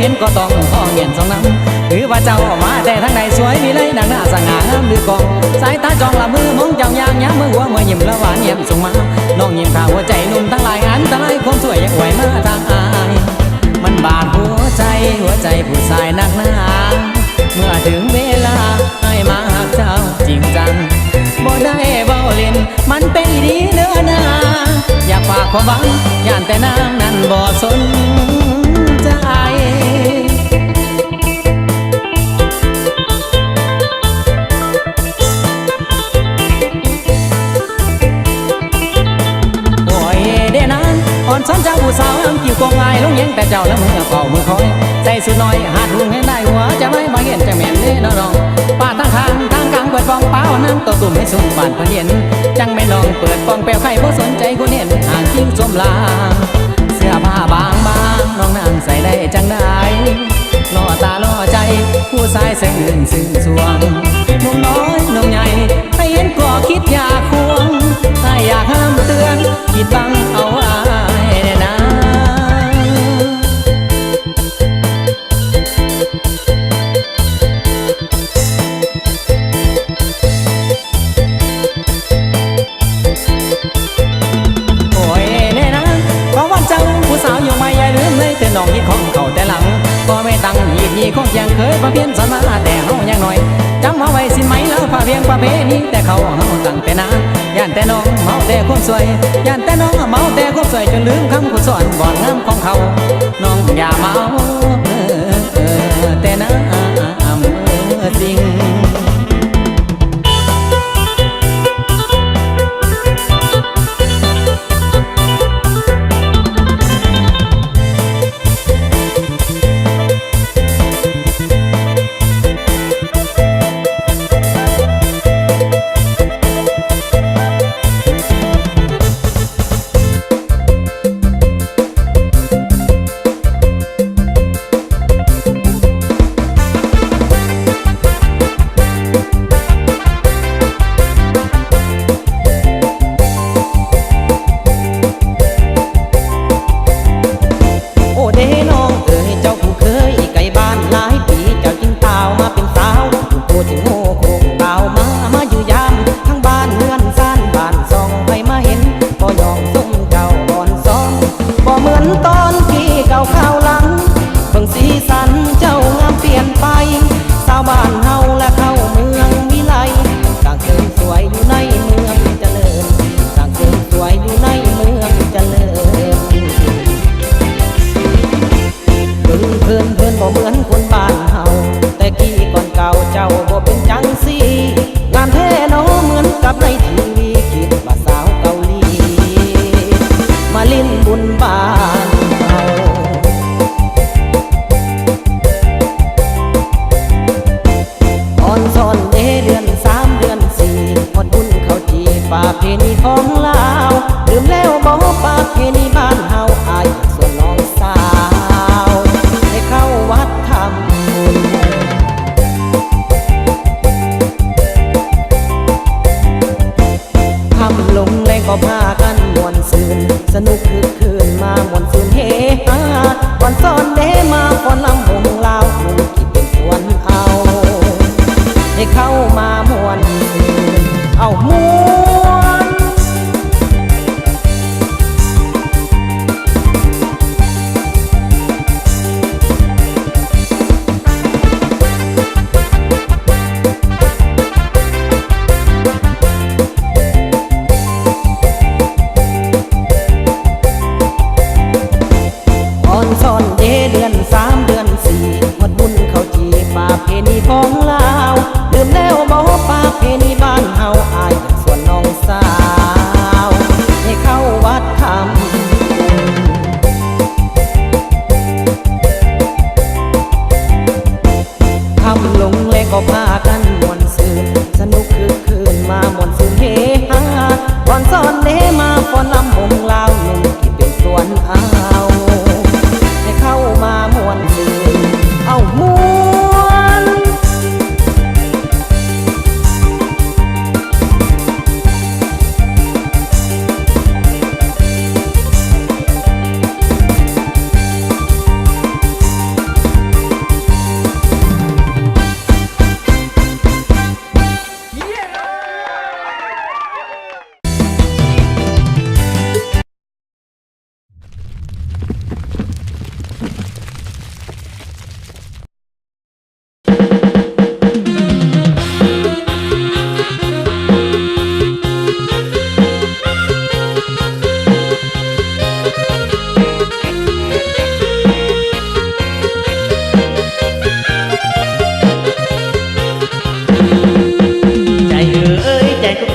เห็นก็ต้องห้องเย็นสองน้ำหรือว่าเจ้ามาแต่ทางใดสวยมีเลยดังหน้าสง่างามหรือกองสายตาจองละมือมองเจ้ายางย้ำมือหัวเมื่อยิ้มละหวานเยี่ยมส่งมาน้องยิ้มข้าหัวใจนุ่มทั้งหลายอันตรายความสวยยังไหวมาทางอายมันบาดหัวใจผู้ชายนักหนาเมื่อถึงเวลาให้มาหักเจ้าจริงจังบ่ได้เบาเล่นมันเป็นดีเนื้อนาอยากฝากความหวังย่านแต่นางนั้นบ่สนใจโอ้ยเด้นั้นอ่อนซ้อนเจ้าผู้สาวอ้ำกิ่วกองไงลงยังแต่เจ้าแล้วมือเฝ้ามือคอยใจสุดน้อยหาดหุงให้ได้หัวจะไม่มาเห็นจะแม่นเด้น้องป้าทางกลางเปิดฟองเป้าน้ำตัวตุ่มให้สุ่มบานพะเห็นจังไม่น้องเปิดฟองแป้วไข่เพราะสนใจคนเห็นห่างทิ้งสมลาเสื้อผ้าบางน้องนางใส่ได้จังได้ล่อตาล่อใจผู้ชายซึ่งสวงนุ่มน้อยนุ่มใหญ่ให้เห็นก็คิดอยากควงถ้าอยากห้ามเตือนคิดบังเอาไว้นะ น้องยี่ของเขาแต่หลังก็ไม่ตั้งหีดยี่ของยังเคยประเพียนสมาแต่เฮายังหน่อยจำเอาไว้สิไหมแล้วพาเพียงประเพณีแต่เขาเฮาตั้งแต่นานย่านแต่น้องเมาแต่ความสวยย่านแต่น้องเมาแต่ความสวยจนลืมคำคุณสอนบ่อนงามของเขาน้องอย่าเมาแต่น้ำจริง ของลาวลืมแล้วบ่ประเพณีบ้านเฮาอายส่วนน้องสาวให้เข้าวัดทำบุญทำลงแรงก็พากันมวนซืนสนุกคึกคืนมามวนซืนเฮฮาก่อนซ้อนเดมาก่อนลำวงลาวหนุ่มที่เป็นส่วนเอาให้เข้ามามวนซืนเอามวนอ่อนซ่อนเดเดือน3 เดือน4หมดบุญเขาจีประเพณีของลาวลืมแล้วบ่ประเพณีบ้านเฮาอายส่วนน้องสาวให้เข้าวัดทำทำลงเลยก็พากันมวนซืนสนุกคือคืนมามวนซืนเฮฮาก่อนซ้อนเดมาฟ้อนลำวงลาวหนุ่มที่เป็นส่วนเอาให้เข้ามามวนซืนเอามวน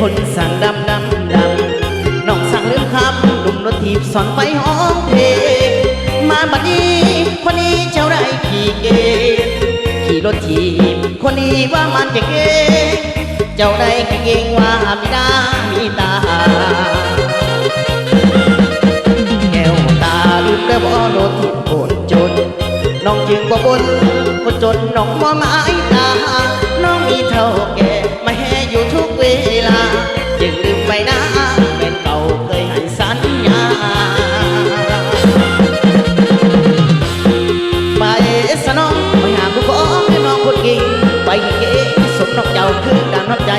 คนสั่งดำน้องสั่งลืมคำดุมรถทีบสอนไปห้องเพลงมาบัดนี้คนนี้เจ้าได้ขี่เกขี่รถทีบคนนี้ว่ามันจะเก่งเจ้าได้เก่งว่ามีดามีตาแก้วตาลืมแล้วบ่รถทีบโอนจนน้องจึงบ่บนคนจนน้องบ่หมายตาน้องมีเท่าแก่มาแห่อยู่ทุกเวลาจึงลืมไปนะเป็นเก่าเคยให้สัญญาไปสนองไปหาผู้ของน้องคนกิ่งไปเก๋สมน้องเจ้าคือด่านน้ำใจ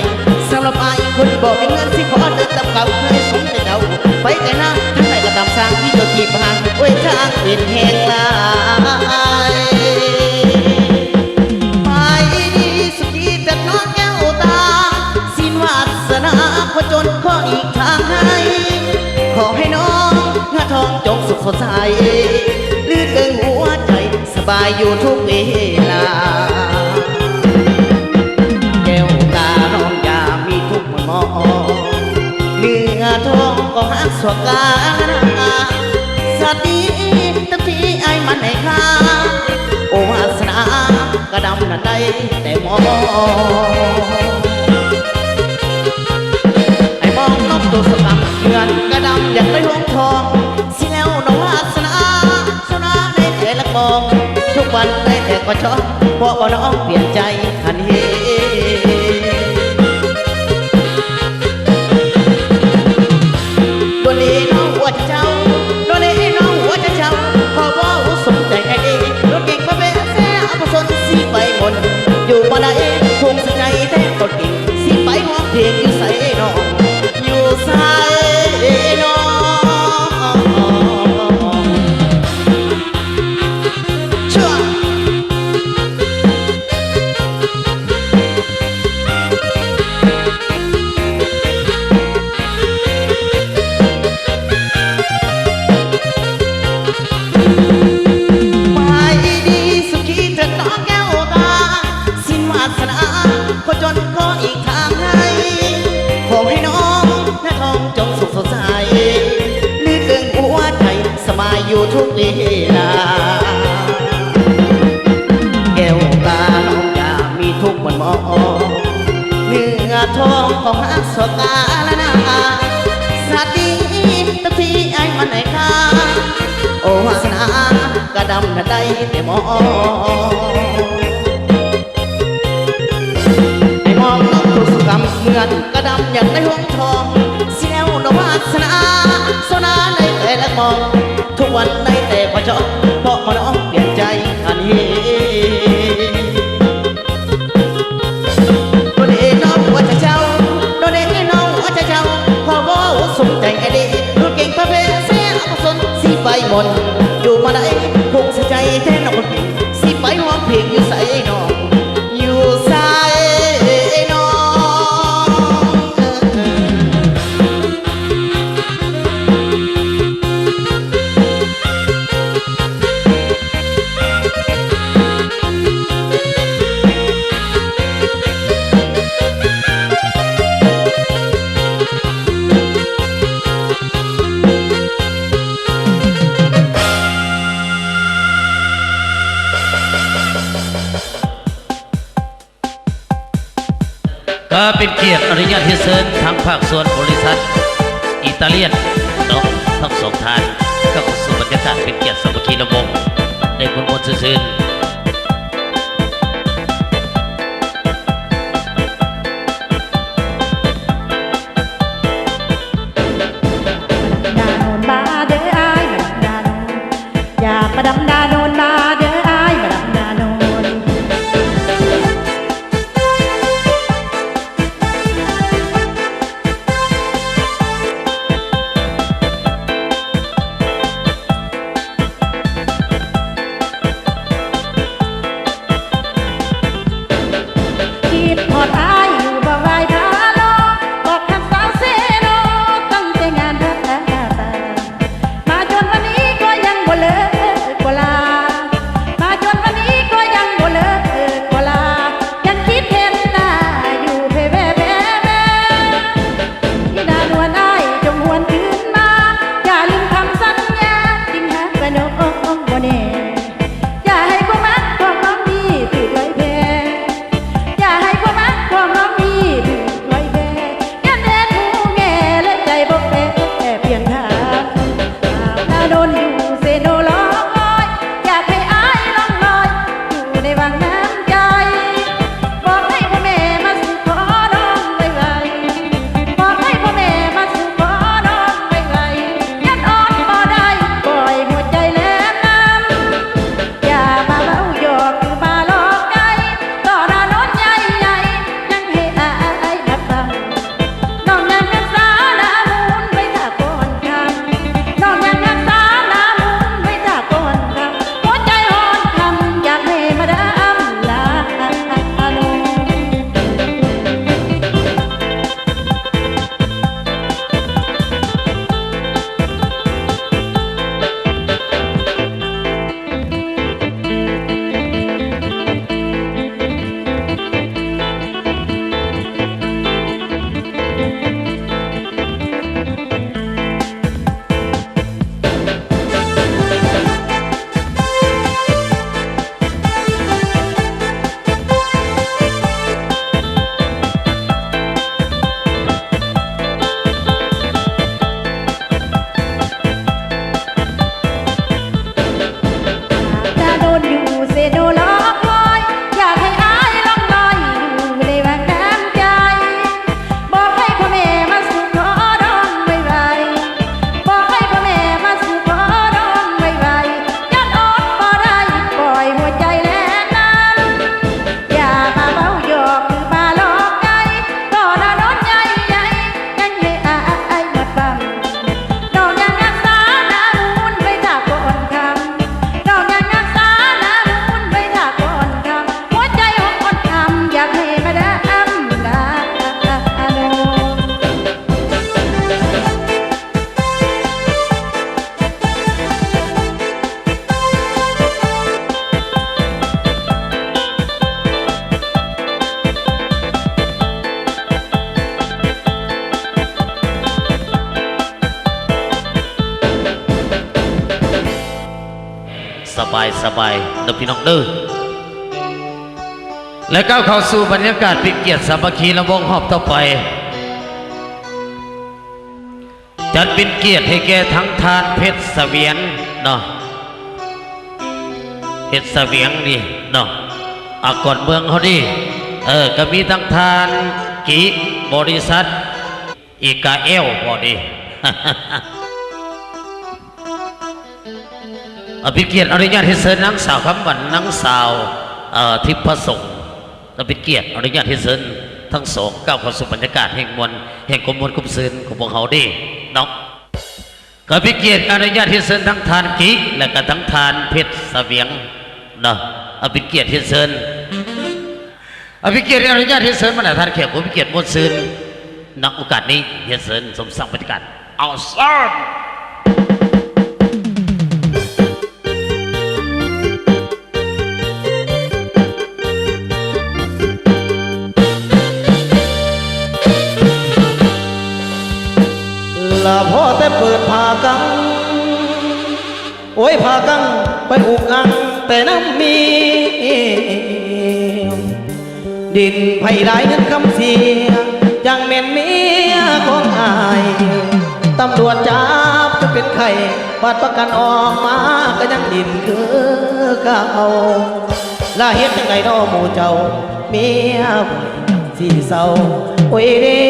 สำหรับไอ้คนบอกมีเงินที่ขอเดินตามเก่าเคยสมใจเจ้าไปแต่หน้าทั้งไหนก็ตามสร้างที่ตัวจีบห่างไว้ทางเป็นแห่งลายไปดีสุขีแต่น้องแก้วตาสิ้นวาสนาพอจนขออีกทางให้ขอให้น้องเงาทองจงสุขสดใสลื่นเกินหัวใจสบายอยู่ทุกเวลาแก้วตาน้องอย่ามีทุกข์มองเนื้อทองก็หักสวกาสัตว์นี้ตั้งที่ไอ้มันให้ค่าโอวาสนากระดำนั่นได้แต่มองไอ้มองนกตัวสกัดเงินกระดำอยากได้หงทองสิแล้วน้องวาสนาสนาในแต่ละมองทุกวันได้แต่ก็ชอบเพราะว่าน้องเปลี่ยนใจทันทีตัวนี้น้องหัวเจ้าตัวนี้น้องหัวเจ้าพอว่าสมใจไอ้ดีรถเก่งมาเป็นแซ่เอาผสมสีไปหมดอยู่บ่ได้คงสใจแท้ก็เก่งสีไปห้องเพลงอยู่ใส่น้องอยู่ใส่น้องชั่วขอจนขออีกทางให้ขอให้น้องหน้าทองจงสุขสดใสลือเกินหัวใจสบายอยู่ทุกเวลาแก้วตาน้องอย่ามีทุกข์มันมองเนื้อทองของหักสกาละนา น่ะได้แต่มองได้มองน้องทุกสุกรรมเหมือนกระดำอย่างในห่วงทองเสียวนวาสนาโซนาในแต่ละมองทุกวันในแต่พอจอเพราะมันน้องเปลี่ยนใจอันนี้โดนเอ็น้องว่าจะเจ้าโดนเอ็น้องว่าจะเจ้าพอว่าสมใจไอ้เด็กรู้เก่งพระเพเสียกุศลสิไปหมดอยู่มาได้คงเสียใจแท้น้องคนผิดสิไปห้องเพลงอยู่ใส่น้องอยู่ใส่น้องก็เป็นเกียรติอนุญาตที่เชิญทั้งภาคส่วนบริษัทอิตาเลียนเนาะทั้งสองท่านก็เข้าสู่บรรยากาศเป็นเกียรติสามัคคีระวงในคนมนต์ซื่นมาดำนาโนนมาเด้ออ้ายมาดำนาโนนคิดหอดอ้ายอยู่บ่ไหวพาโลบอกคำสาวเซโนตั้งใจงานเด้อมาจนวันนี้ก็ยังบ่เลิกมาจนวันนี้ก็ยังบ่เลิกก็ลายังคิดเห็นหน้าอยู่เพ่แพ่แพ่แพ่ที่นานวนอ้ายจงหวนคืนมาอย่าลืมคำสัญญาจริงหากระโนงบ่แน่อย่าให้ความรักของน้องพี่ถูกลอยแพอย่าให้ความรักของน้องพี่ถูกลอยแพยันแดนหูแง่และใจบ่แพ้เพียงทางนาโดนอยู่เซโนล้ออยากให้อ้ายลองลอยอยู่ในวังน้ำใจบอกให้พ่อแม่มาสู่ขอน้องไวๆบอกให้พ่อแม่มาสู่ขอน้องไวๆยันอ่อนบ่ได้ปล่อยหัวใจแหลมน้ำอย่ามาเล่าหยอกหรือมาหลอกใจต่อหน้าโน้นใหญ่ยังให้อ้ายมาฟังน้องยังรักษาหน้ามูลไว้ถ้าก่อนคำน้องยังรักษาหน้ามูลไว้ถ้าก่อนคำหัวใจอ่อนคำอยากให้มาดำลาโน นาโดนอยู่เซโนล้อคอยอยากให้อ้ายลองลอยอยู่ในวังน้ำใจบอกให้พ่อแม่มาสู่ขอน้องไวๆบอกให้พ่อแม่มาสู่ขอน้องไวๆยันอดบ่ได้ปล่อยหัวใจแลน้ำอย่ามาเว้าหยอกหรือมาหลอกใจก็น่าโดนใหญ่ยังให้อ้ายมาฟังน้องยังรักษาหน้ามูลไว้ถ้าก่อนคำน้องยังรักษาหน้ามูลไว้ถ้าก่อนคำหัวใจอ่อนคำอยากให้มาดำลาโน สบายเด้อพี่น้องเด้อและก้าวเข้าสู่บรรยากาศเป็นเกียรติสามัคคีระวงหอบต่อไปจัดเป็นเกียรติให้แก่ทั้งทานเพชรเสวียนเนาะ เฮ็ดเสวียงนี่เนาะก่อนเมืองเขาดิก็มีทั้งทานกิบริษัทอีกาเอลพอดี อภิเกียรติอนุญาตให้เชิญนางสาวคำวันนางสาวทิพย์สงฆ์อภิเกียรติอนุญาตให้เชิญทั้งสองก้าวเข้าสู่บรรยากาศแห่งมวลแห่งกมวลกุมซืนของพวกเขาดิเนาะก็อภิเกียรติอนุญาตให้เชิญทั้งทานกิและก็ทั้งทานเพชรเสวียงเนาะอภิเกียรติให้เชิญอภิเกียรติอนุญาตให้เชิญมาทานแขกผู้อภิเกียรติมวลซืนณโอกาสนี้ให้เชิญสมศักดิ์บรรยากาศเอาซ้อนลาพ่อแต่เปิดผ่ากังโอ้ยผ่ากังไปอุกอังแต่น้ำมีดินไผ่หลายเงินคำเสียจังเม่นเมียของอายตำรวจจับจะเป็นไข่บัตรประกันออกมาก็ยังดินคือเก่าลาเฮ็ดจังไงน้อหมู่เจ้าเมียสีเศร้าโอ้ยเด้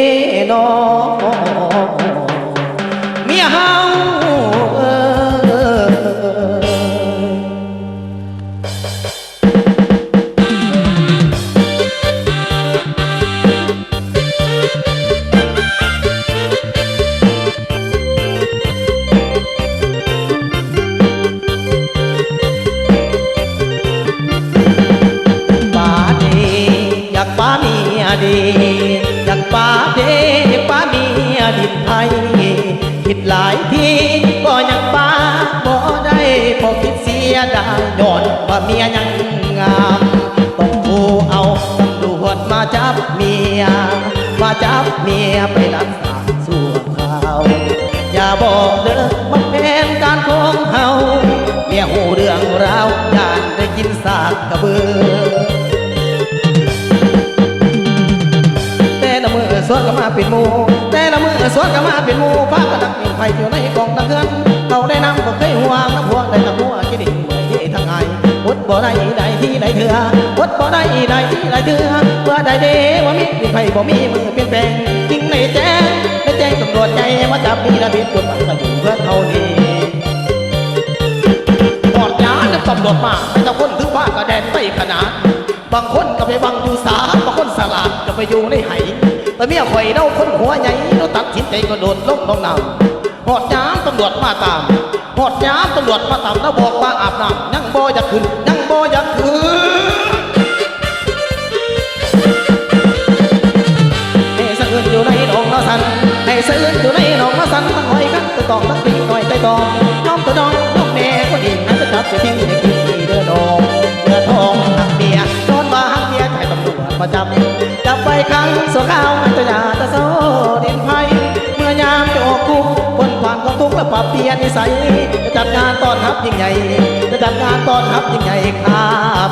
น้อเมียเฮาดีอยากป้าเดป้าเมียดินไทยคิดหลายทีก็ยังป้าบ่ได้พอคิดเสียดายย้อนว่าเมียยังงามต้องโทรเอาตำรวจมาจับเมียไปรักษาสู่ข่าวอย่าบอกเด้อมันเป็นการของเฮาเมียหูเรื่องราวย่านได้กินสากกระเบือสวนก็มาเป็นหมูแต่ละมือสวนก็มาเป็นหมูฟ้ากระดักมีไฟอยู่ในกองตะเกือนเขาได้นำก็เคยห่วงน้ำพวงได้ตะพัวคิดดิ่งเมื่อที่ทางไงวดบ่ได้ใดที่ใดเถื่อวดบ่ได้ใดที่ใดเถื่อเพื่อได้เดว่ามีไฟบ่มีมือเปลี่ยนแปลงจริงในแจ้งตำรวจใหญ่มาจับมีระเบียบกฎหมายก็อยู่เพื่อเท่านี้ปอดยาเนี่ยตำรวจมาไม่ต้องคนถึงว่ากระแดนไปขนาดบางคนก็ไปบังอยู่สาบางคนสลาดก็ไปอยู่ในไหแต่เมียข่อยเดาคนหัวใหญ่เราตัดสินใจก็โดดลงน้องน้ำหอดย้ำตำรวจมาตามหอดย้ำตำรวจมาตามแล้วบอกว่าอาบน้ำยังบ่อยากขึ้นยังบ่อยากขึ้นให้สะอื้นอยู่ในหนองน้ำสันให้สะอื้นอยู่ในหนองน้ำสันตั้งหอยกันตะตองตั้งปีหน่อยไต่ตองน้องตัวน้องน้องแม่ก็ดีนั้นจะจับจะทิ้งให้กินเดือดองเดือดทองหักเมียนอนมาหักเมียให้ตำรวจมาจับไปครั้งสกาวมันจะยาตะโซดินไผ่เมื่อยามจะออกคุกคนผ่านความทุกข์และปรับเปลี่ยนนิสัยจะจัดงานต้อนรับยิ่งใหญ่จะจัดงานต้อนรับยิ่งใหญ่ข้า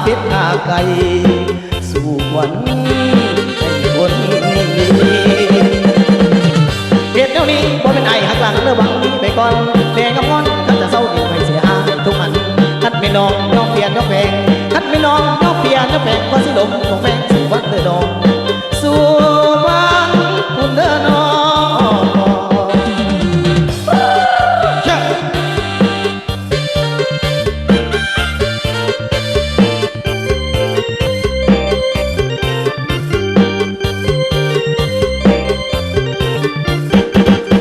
เป็ดข้าไก่สู่วันให้คนเหตุเดี๋ยวนี้บ่เป็นไอ้หักหลังเรื่องบางนี้ไปก่อนแดงกับงอนท่านจะเศร้าดินไปเสียหายทุกอันท่านไม่น้องยอมเปลี่ยนยอมแพงท่านไม่น้องยอมเปลี่ยนยอมแพงว่าสิลมของแพงสู่วันเดือดดองสู่บ้านคุณเดินนอน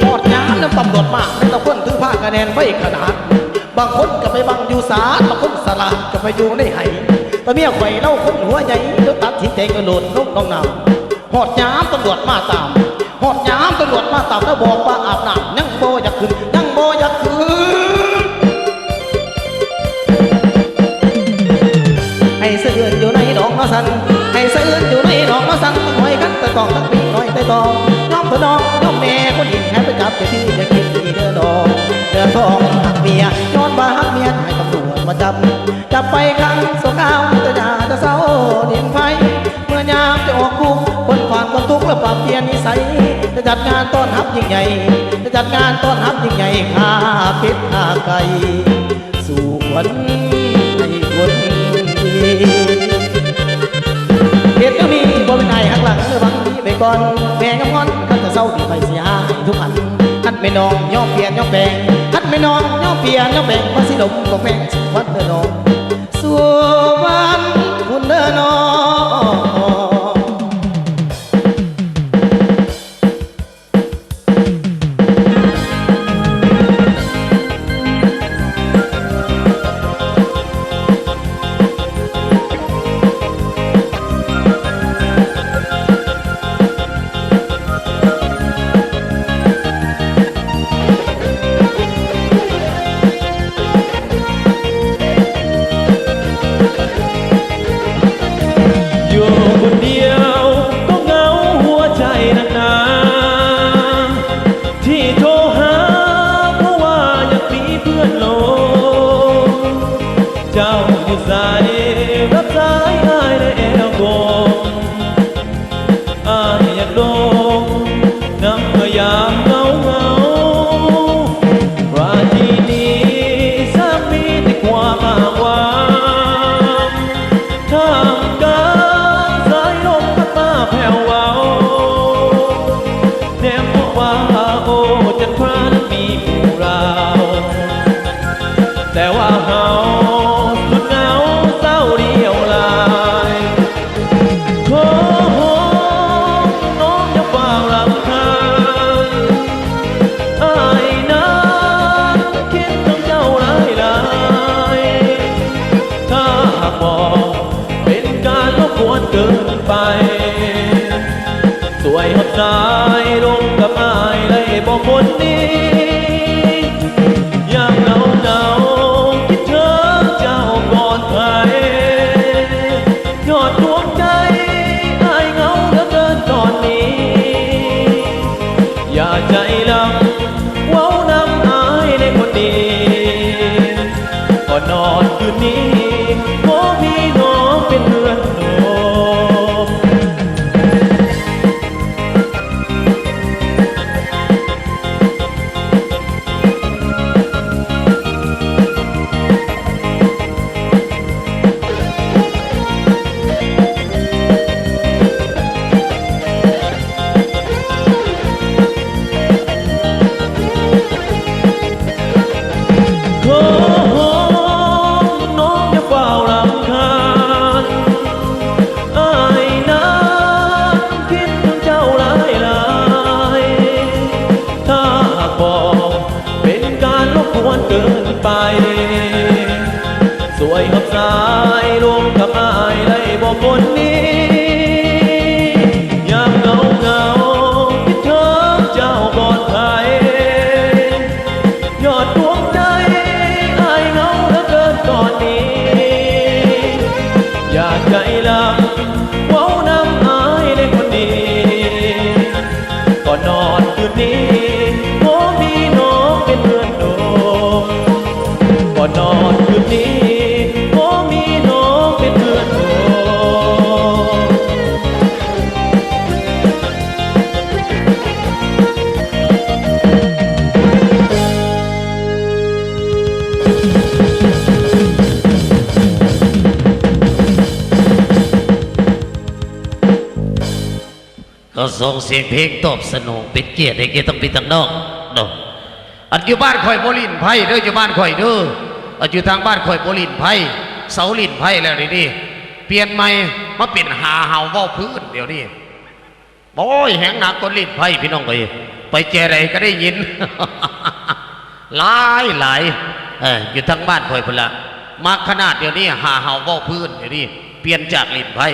ปอดน้ำน้ำตำรวจมากไม่ต้องพ้นถึงผ้ากระแนนไว้ขนาดบางคนก็ไปบังอยู่สาบางคนสลาดก็ไปอยู่ในไหแต่เมียข่อยเล่าคนหัวใหญ่แล้วตัดสินใจกระโดดลงน้องน้ำหอดย้ำตำรวจมาตามหอดย้ำตำรวจมาตามแล้วบอกว่าอาบน้ำยังโบอยากขึ้นยังโบอยากขึ้นให้เสื่อนอยู่ในหนองน้ำสันให้เสื่อนอยู่ในหนองน้ำสันตั้งหอยกันแต่ต้องตั้งปีหน่อยแต่ต้องน้องตัวน้องน้องแม่คนหินให้ไปจับจะที่จะกินดีเดือดองเดือดทองหักเมียย้อนมาหักเมียให้ตำรวจมาจับไปครั้งสกาวจะยาจะเศร้าดินไฟเมื่อยามจะออกคุกคนผ่านความทุกข์และปรับเปลี่ยนนิสัยจะจัดงานต้อนรับยิ่งใหญ่จะจัดงานต้อนรับยิ่งใหญ่ข้าเป็ดข้าไก่สู่วันให้คน เหตุก็มีบ่เป็นไอ้หักหลังเมื่อวังนี้ไปก่อนแม่กำงอนขันจะเศร้าที่ไปเสียหายทุกอันขันไม่นองย่อมเปลี่ยนย่อมแปลงขันไม่นองย่อมเปลี่ยนย่อมแปลงว่าสิดมบอกแม่สิวัดเดินนองสู่วันคุณเดินนอง อยู่คนเดียวก็เหงาหัวใจนักหนาที่โทรหาเพราะว่าอยากมีเพื่อนลงเจ้าอยู่ใส่รับสายอ้ายได้แอลกงอ้ายอยากลงน้ำเมื่อยามเหงาว่าที่นี่สร้างมีแต่ความอ้างว้างท่ามกลางสายลมพัดมาแผ่วเบาแนมบอกว่าโอ้จันทรานั้นมีผู้เราแต่ว่าเฮาสุดเหงาเศร้าเดียวลายโอ้โหน้องอย่าเฝ้ารำคาญอ้ายนั้นคิดถึงเจ้าหลายถ้าหากบอกเป็นการรบกวนเกินไปสวยหดสายลงกับอายเลยบอกคนนี้อยากเหงาคิดถึงเจ้าก่อนใครยอดดวงใจอายเหงาเหลือเกินตอนนี้อย่าใจดำเว้านำอายในคนดีก่อนนอนคืนนี้ขอพี่น้องเป็นเพื่อนโน โอ้โหน้องอย่าเฝ้ารำคาญอ้ายนั้นคิดถึงเจ้าหลายถ้าหากบอกเป็นการรบกวนเกินไปสวยหับสายรวมกับอายได้บอกคนนี้อยากเหงาคิดถึงเจ้าก่อนใครยอดดวงใจอายเหงาเหลือเกินตอนนี้อยากใจลำเว้านำอายในคนดีก่อนนอนคืนนี้ขอมีน้องเป็นเพื่อนโดมก่อนนอนคืนนี้ขอมีน้องเป็นเพื่อนโดม ก็ส่งเสียงเพลงตอบสนองเป็นเกียรติให้เกียรติต้องปีตั้งนอกเนาะอันอยู่บ้านข่อยโบลินไพ่เด้ออยู่บ้านข่อยเด้ออันอยู่ทางบ้านข่อยโบลินไพ่เสาลินไพ่แล้วนี่เปลี่ยนใหม่มาเป็นหาเห่าเว้าพื้นเดี๋ยวนี้โอ้ยแหงหนักกว่าลินไพ่พี่น้องเอ้ยไปเจออะไรก็ได้ยิน หลายอยู่ทางบ้านข่อยพุ่นละมาขนาดเดี๋ยวนี้หาเห่าเว้าพื้นเดี๋ยวนี้เปลี่ยนจากลินไพ่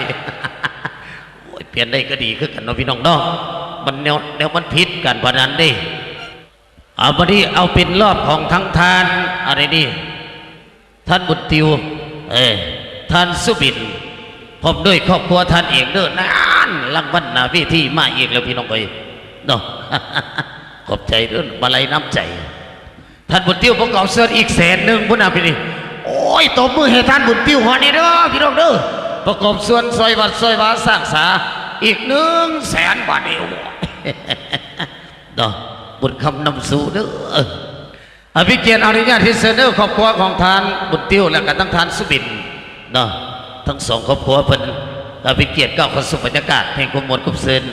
เปลี่ยนได้ก็ดีขึ้นกันเนาะพี่น้องเนาะมันแนวมันพิษกันพนันดิเอาวันนี้เอาเป็นรอบของทั้งทานอะไรนี่ท่านบุญติวท่านสุบินผมด้วยครอบครัวท่านเองเด้อนานลังวันนาวิธีมาเองแล้วพี่น้องไปเนาะ ขอบใจเด้อมาลัยน้ำใจท่านบุญติวผมเอาเสื้ออีก100,000พุ่นน่ะพี่นี่โอ้ยตบมือให้ท่านบุญติวหัวนี่เด้อพี่น้องเด้อประกอบส่วนซอยวัดซอยวาสร้างสาอีก100,000 บาทเดียว เนาะบุญคำนำสู่เด้ออภิเกียรติอนุญาตที่เสนอครอบครัวของทานบุญติ้วและกันทั้งทานสุบินเนาะ ทั้งสองครอบครัวเป็นเป็นเกียรติก้าวเข้าสู่บรรยากาศแห่งความมวลกุบเซิน